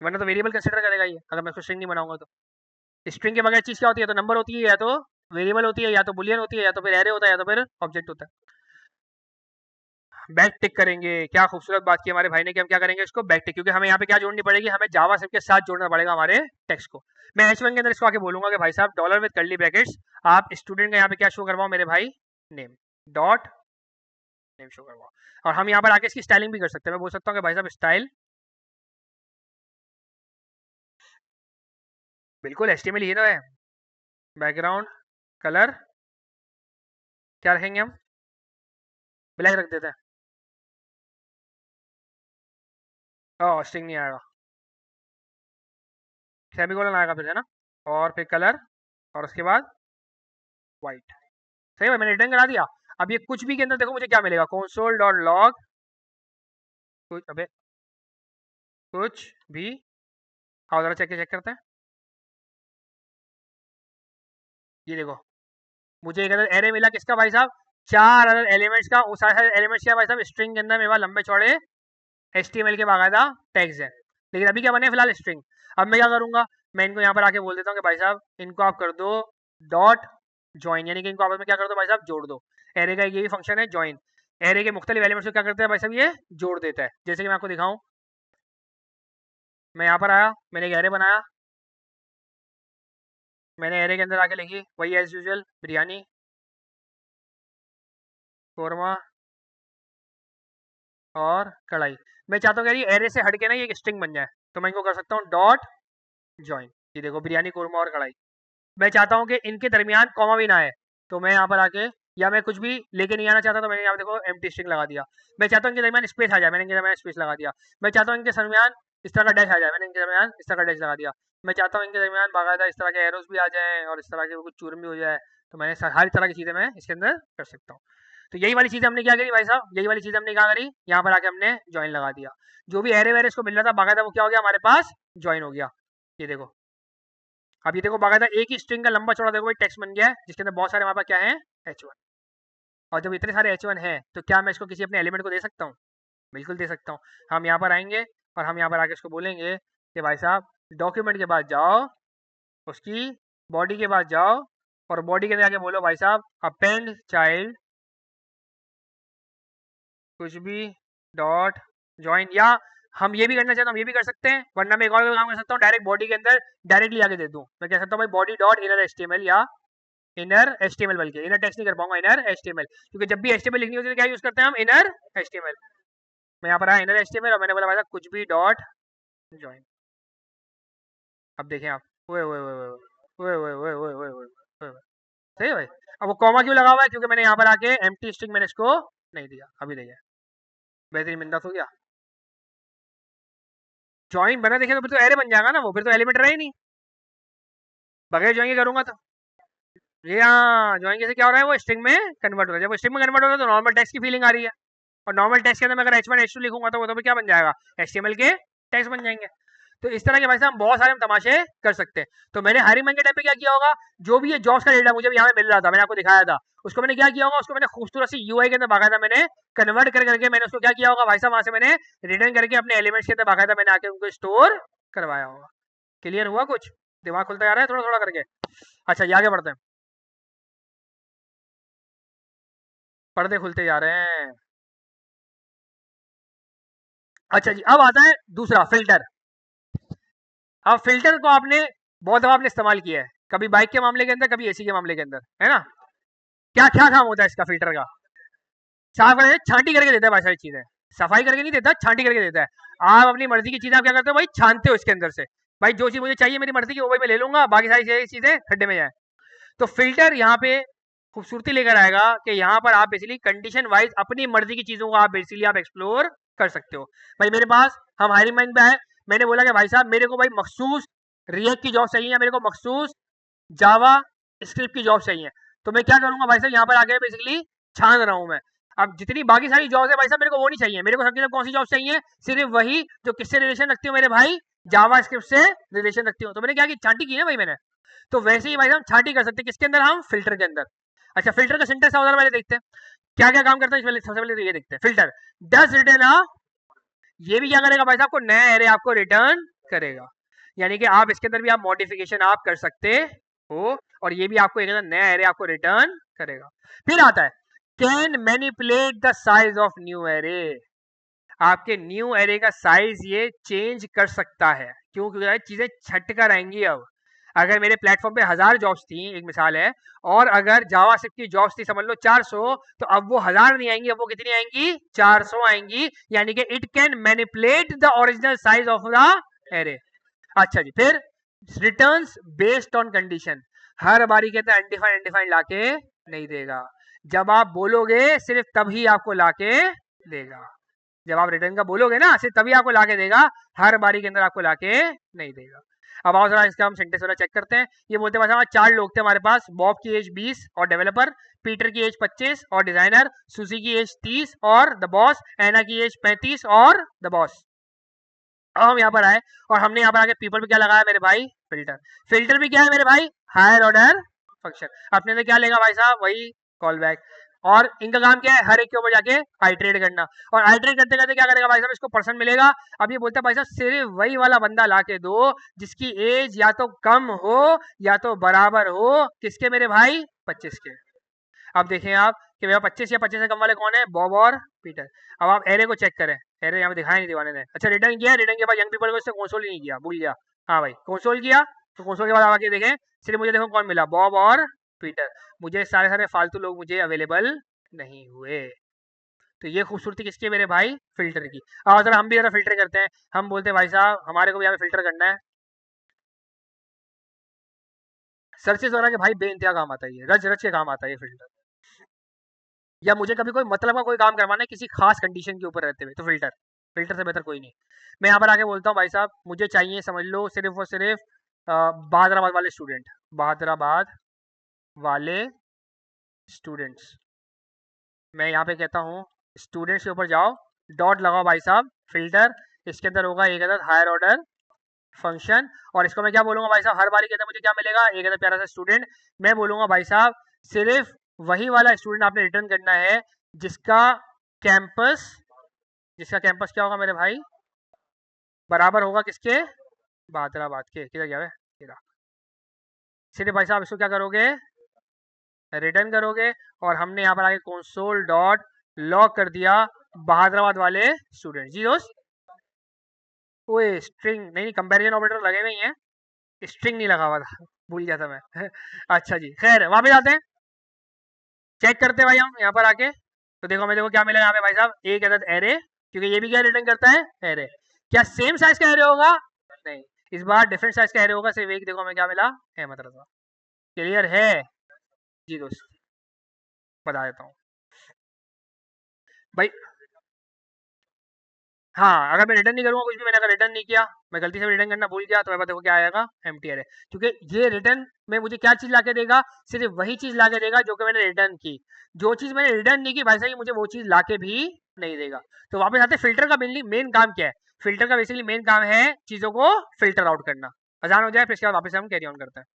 वरना तो वेरिएबल कंसिडर करेगा ये, अगर मैं उसको स्ट्रिंग नहीं बनाऊंगा तो। स्ट्रिंग के बगैर चीज क्या होती है, तो नंबर होती है, या तो वेरिएबल होती है, या तो बुलियन होती है, या तो फिर एरे होता है, या तो फिर ऑब्जेक्ट होता है। बैक टिक करेंगे, क्या खूबसूरत बात की हमारे भाई ने कि हम क्या करेंगे इसको बैक टिक, क्योंकि हमें यहाँ पे क्या जोड़नी पड़ेगी, हमें जावा स्क्रिप्ट के साथ जोड़ना पड़ेगा हमारे टेक्स्ट को। मैं H1 के अंदर इसको आके बोलूंगा कि भाई साहब डॉलर विद कर्ली ब्रैकेट्स, आप स्टूडेंट का यहाँ पे क्या शो करवाओ मेरे भाई, नेम डॉट नेम शो करवाओ। और हम यहाँ पर आके इसकी स्टाइलिंग भी कर सकते हैं, मैं बोल सकता हूँ कि भाई साहब स्टाइल, बिल्कुल HTML ही तो है। बैकग्राउंड कलर क्या रखेंगे हम, ब्लैक रख देते हैं। ओह स्ट्रिंग नहीं आएगा, सेमीकोलन आएगा फिर, है ना। और फिर कलर, और उसके बाद वाइट। सही है, मैंने रिटर्न करा दिया। अब ये कुछ भी के अंदर देखो मुझे क्या मिलेगा, console डॉट लॉग कुछ, अबे कुछ भी, आओ जरा चेक करते हैं। ये देखो मुझे एक अदर एरे मिला किसका भाई साहब, 4 अदर एलिमेंट्स का। उस सारे एलिमेंट्स क्या भाई साहब, स्ट्रिंग के अंदर मेरे पास लंबे चौड़े HTML के बाकायदा टैग्स है। लेकिन अभी क्या बने फिलहाल स्ट्रिंग। अब मैं क्या करूंगा, मैं इनको यहाँ पर आके बोल देता हूँ कि भाई साहब इनको आप कर दो डॉट ज्वाइन, यानी कि इनको आपस में क्या कर दो भाई साहब, जोड़ दो। एरे का ये भी फंक्शन है ज्वाइन, एरे के मुख्तलिफ एलिमेंट्स को क्या करते हैं भाई साहब, ये जोड़ देता है। जैसे कि मैं आपको दिखाऊं, मैं यहाँ पर आया, मैंने एक एरे बनाया, मैंने एरे के अंदर आके लिखी वही एज यूजुअल, बिरयानी कौरमा और कढ़ाई। मैं चाहता हूँ कि ये एरे से हट के ना ये एक स्ट्रिंग बन जाए, तो मैं इनको कर सकता हूँ डॉट ज्वाइन। ये देखो बिरयानी कौरमा और कढ़ाई। मैं चाहता हूँ कि इनके दरमियान कॉमा भी ना आए, तो मैं यहाँ पर आके, या मैं कुछ भी लेके नहीं आना चाहता तो मैंने यहाँ देखो एम्प्टी स्ट्रिंग लगा दिया। मैं चाहता हूँ इनके दरमियान स्पेस आ जाए, मैंने इनके दरमियान स्पेस लगा दिया। मैं चाहता हूँ इनके दरमियान इस तरह का डैश आ जाए, मैंने इनके दरमियान इस तरह का डैश लगा दिया। मैं चाहता हूँ इनके दरमियान बाकायदा इस तरह के एरोस भी आ जाएँ और इस तरह के कुछ चूरन भी हो जाए, तो मैंने हर तरह की चीज़ें मैं इसके अंदर कर सकता हूँ। तो यही वाली चीज़ हमने क्या करी भाई साहब, यही वाली चीज़ हमने क्या करी, यहाँ पर आके हमने ज्वाइन लगा दिया। जो भी एरे वेरे इसको मिल रहा था बाकायदा वो क्या हो गया हमारे पास, ज्वाइन हो गया। ये देखो, अब ये देखो बाकायदा एक ही स्ट्रिंग का लंबा चौड़ा देखो भाई टेक्स्ट बन गया है, जिसके अंदर बहुत सारे हमारे पास क्या है, H1। और जब इतने सारे H1 है तो क्या मैं इसको किसी अपने एलिमेंट को दे सकता हूँ, बिल्कुल दे सकता हूँ। हम यहाँ पर आएंगे और हम यहाँ पर आके इसको बोलेंगे कि भाई साहब डॉक्यूमेंट के बाद जाओ, उसकी बॉडी के बाद जाओ, और बॉडी के अंदर आके बोलो भाई साहब अपेंड चाइल्ड कुछ भी डॉट ज्वाइन। या हम ये भी करना चाहते हैं, हम ये भी कर सकते हैं, वरना मैं एक और काम कर सकता हूँ, डायरेक्ट बॉडी के अंदर डायरेक्टली आके दे दूँ। मैं कह सकता हूँ भाई बॉडी डॉट इनर HTML, या इनर HTML, बल्कि इनर टेक्स्ट नहीं कर पाऊंगा, इनर HTML, क्योंकि जब भी HTML लिखनी होती है तो क्या यूज करते हैं हम, इनर HTML। मैं यहाँ पर आया इनर HTML और मैंने बोला भाई साहब कुछ भी डॉट ज्वाइन। अब देखें आप, ओए ओए ओए ओए ओए ओए ओए ओए ओए ओए, सही है भाई। अब वो कॉमा क्यों लगा हुआ है, क्योंकि मैंने यहाँ पर आके एम्प्टी स्ट्रिंग मैंने इसको नहीं दिया। अभी देखिए बेहतरीन मिंदा हो गया, ज्वाइन बना देखे तो फिर तो एरे बन जाएगा ना, वो फिर तो एलिमेंट रहे नहीं, बगैर ज्वाइन के करूंगा तो। ये हाँ ज्वाइन कैसे क्या हो रहा है, वो स्ट्रिंग में कन्वर्ट हो रहा है। जब वो स्ट्रिंग में कन्वर्ट हो रहा है तो नॉर्मल टेक्स्ट की फीलिंग आ रही है, और नॉर्मल टेक्स्ट के अंदर मैं अगर H1 H2 लिखूंगा तो वो तो फिर क्या बन जाएगा, HTML के टेक्स्ट बन जाएंगे। तो इस तरह के भाई साहब बहुत सारे हम तमाशे कर सकते हैं। तो मैंने हायरिंग मैन के टाइम पे क्या किया होगा, जो भी ये जॉब्स का डेटा मुझे यहाँ पे मिल रहा था, मैंने आपको दिखाया था, उसको मैंने क्या किया होगा, उसको मैंने खूबसूरत सी UI के अंदर बाकायदा मैंने कन्वर्ट कर करके मैंने उसको क्या किया होगा भाई साहब, वहां से मैंने रिटर्न करके अपने एलिमेंट्स के अंदर बाकायदा मैंने आके उनको स्टोर करवाया होगा। क्लियर हुआ कुछ, दिमाग खुलता जा रहा है थोड़ा थोड़ा करके। अच्छा ये आगे बढ़ते हैं, पर्दे खुलते जा रहे हैं। अच्छा जी, अब आता है दूसरा फिल्टर। अब फिल्टर को आपने बहुत दफा आपने इस्तेमाल किया है, कभी बाइक के मामले के अंदर, कभी AC के मामले के अंदर, है ना। क्या क्या काम होता है इसका फिल्टर का, साफ करके छांटी करके देता है भाई सारी चीजें, सफाई करके नहीं देता, छांटी करके देता है। आप अपनी मर्जी की चीजें आप क्या करते हो भाई, छानते हो इसके अंदर से, भाई जो चीज मुझे चाहिए मेरी मर्जी की वो भाई मैं ले लूंगा, बाकी सारी चीजें खड्डे में जाए। तो फिल्टर यहाँ पे खूबसूरती लेकर आएगा कि यहाँ पर आप बेसिकली कंडीशन वाइज अपनी मर्जी की चीजों को आप बेसिकली आप एक्सप्लोर कर सकते हो। भाई मेरे पास हम हायरिंग माइंड पे आए, मैंने बोला कि भाई साहब मेरे को भाई मखसूस रिएक्ट की जॉब चाहिए या मेरे को मखसूस जावा स्क्रिप्ट की जॉब चाहिए, तो मैं क्या करूंगा भाई साहब, यहाँ पर आके बेसिकली छान रहा हूँ मैं। अब जितनी बाकी सारी जॉब्स है भाई साहब मेरे को वो नहीं चाहिए, मेरे को सबके सब कौन सी जॉब चाहिए, सिर्फ वही जो किससे रिलेशन रखती हो मेरे भाई, जावा स्क्रिप्ट से रिलेशन रखती हो। तो मैंने क्या की, छांटी की है भाई मैंने। तो वैसे ही भाई हम छांटी कर सकते हैं किसके अंदर, हम फिल्टर के अंदर। अच्छा फिल्टर का सिंटेक्स क्या होता है पहले देखते हैं, क्या क्या काम करता है सबसे पहले तो ये देखते हैं। फिल्टर डज रिटर्न अ, ये भी क्या करेगा भाई साहब, आपको नया एरे आपको रिटर्न करेगा, यानी कि आप इसके अंदर भी आप मॉडिफिकेशन आप कर सकते हो, और ये भी आपको एक नया एरे आपको रिटर्न करेगा। फिर आता है can manipulate the size of new array, आपके न्यू एरे का साइज ये चेंज कर सकता है। क्यों, क्योंकि चीजें छट कर आएंगी। अब अगर मेरे प्लेटफॉर्म पे 1000 जॉब्स थी, एक मिसाल है, और अगर जावास्क्रिप्ट की जॉब्स थी समझ लो 400, तो अब वो 1000 नहीं आएंगी, अब वो कितनी आएंगी, 400 आएंगी, यानी कि it can manipulate the original size of the array. अच्छा जी, फिर रिटर्न्स बेस्ड ऑन कंडीशन, हर बारी के अंदर अनडिफाइंड अनडिफाइंड लाके नहीं देगा, जब आप बोलोगे सिर्फ तभी आपको लाके देगा, जब आप रिटर्न का बोलोगे ना सिर्फ तभी आपको लाके देगा, हर बारी के अंदर आपको लाके नहीं देगा। अब आओ जरा इसका हम सेंटेंस वाला चेक करते हैं। ये बोलते हैं बस 4 लोग थे हमारे पास, बॉब की एज 20 और डेवलपर, पीटर की एज 25 और डिजाइनर, सुसी की एज 30 और द बॉस, एना की एज 35 और द बॉस। अब हम यहाँ पर आए और हमने यहाँ पर आके पीपल पे क्या लगाया मेरे भाई, फिल्टर। फिल्टर भी क्या है मेरे भाई, हायर ऑर्डर फंक्शन। अपने से क्या लेगा भाई साहब, वही कॉल बैक, और इनका काम क्या है, हर एक के ऊपर जाके आइट्रेट करना, और आइट्रेट करते करते क्या करेगा भाई साहब, इसको परसेंट मिलेगा। अब ये बोलता है भाई साहब सिर्फ वही वाला बंदा ला के दो जिसकी एज या तो कम हो या तो बराबर हो, किसके मेरे भाई, 25 के। अब देखें आप कि भैया 25 या 25 से कम वाले कौन है, बॉब और पीटर। अब आप एरे को चेक करें, एरे यहाँ पे दिखाया नहीं दीवाने ने। अच्छा रिटर्न किया, रिटर्न के बाद यंग पीपल को इससे कंसोल ही नहीं किया, भूल गया। हाँ भाई कंसोल किया, तो कंसोल के बाद आप आके देखें, सिर्फ मुझे देखो कौन मिला, बॉब और पीटर। मुझे सारे सारे फालतू लोग मुझे अवेलेबल नहीं हुए। तो ये खूबसूरती किसकी है मेरे भाई, फिल्टर की। अब जरा हम भी जरा फिल्टर करते हैं, हम बोलते हैं भाई साहब हमारे को भी यहाँ पे फिल्टर करना है। सर्चेस वगैरह के भाई बेइंतहा काम आता है, ये रच रच के काम आता है ये फिल्टर। या मुझे कभी कोई मतलब का कोई काम करवाना है किसी खास कंडीशन के ऊपर रहते हुए, तो फिल्टर, फिल्टर से बेहतर कोई नहीं। मैं यहाँ पर आके बोलता हूँ भाई साहब मुझे चाहिए समझ लो सिर्फ और सिर्फ बहादराबाद वाले स्टूडेंट, बहादराबाद वाले स्टूडेंट्स। मैं यहाँ पे कहता हूँ स्टूडेंट्स के ऊपर जाओ, डॉट लगाओ भाई साहब फिल्टर, इसके अंदर होगा एक अदद हायर ऑर्डर फंक्शन, और इसको मैं क्या बोलूंगा भाई साहब, हर बारी के अंदर मुझे क्या मिलेगा, एक अदद प्यारा सा स्टूडेंट। मैं बोलूंगा भाई साहब सिर्फ वही वाला स्टूडेंट आपने रिटर्न करना है जिसका कैंपस, जिसका कैंपस क्या होगा मेरे भाई, बराबर होगा किसके, बहादराबाद के। किधर गया है, सिर्फ भाई साहब इसको क्या करोगे, रिटर्न करोगे, और हमने यहाँ पर आगे कंसोल डॉट लॉग कर दिया बहादराबाद वाले स्टूडेंट। जी दोस्त, ओए स्ट्रिंग नहीं, कंपैरिजन ऑपरेटर लगे हुए ही हैं, स्ट्रिंग नहीं लगा हुआ था, भूल गया था मैं अच्छा जी, खैर वापस आते हैं, चेक करते हैं भाई हम यहाँ पर आके। तो देखो हमें, देखो क्या मिला यहाँ पे भाई साहब, एक अदद एरे, क्योंकि ये भी क्या रिटर्न करता है, एरे। क्या सेम साइज का एरे होगा, नहीं, इस बार डिफरेंट साइज का एरे होगा, सिर्फ एक। देखो हमें क्या मिला, अहमद रजा। क्लियर है जी दोस्त, बता देता हूँ भाई। हाँ अगर मैं रिटर्न नहीं करूंगा कुछ भी, मैंने अगर रिटर्न नहीं किया, मैं गलती से रिटर्न करना भूल गया, तो मेरे पास देखो क्या आएगा, एम्प्टी एरे। क्योंकि ये रिटर्न में मुझे क्या चीज लाके देगा, सिर्फ वही चीज लाके देगा जो कि मैंने रिटर्न की। जो चीज मैंने रिटर्न नहीं की भाई साहब मुझे वो चीज लाके भी नहीं देगा। तो वापस आते, फिल्टर का मेन काम क्या है, फिल्टर का बेसिकली मेन काम है चीजों को फिल्टर आउट करना। आसान हो जाए फिर इसके बाद वापस हम कैरी ऑन करते हैं।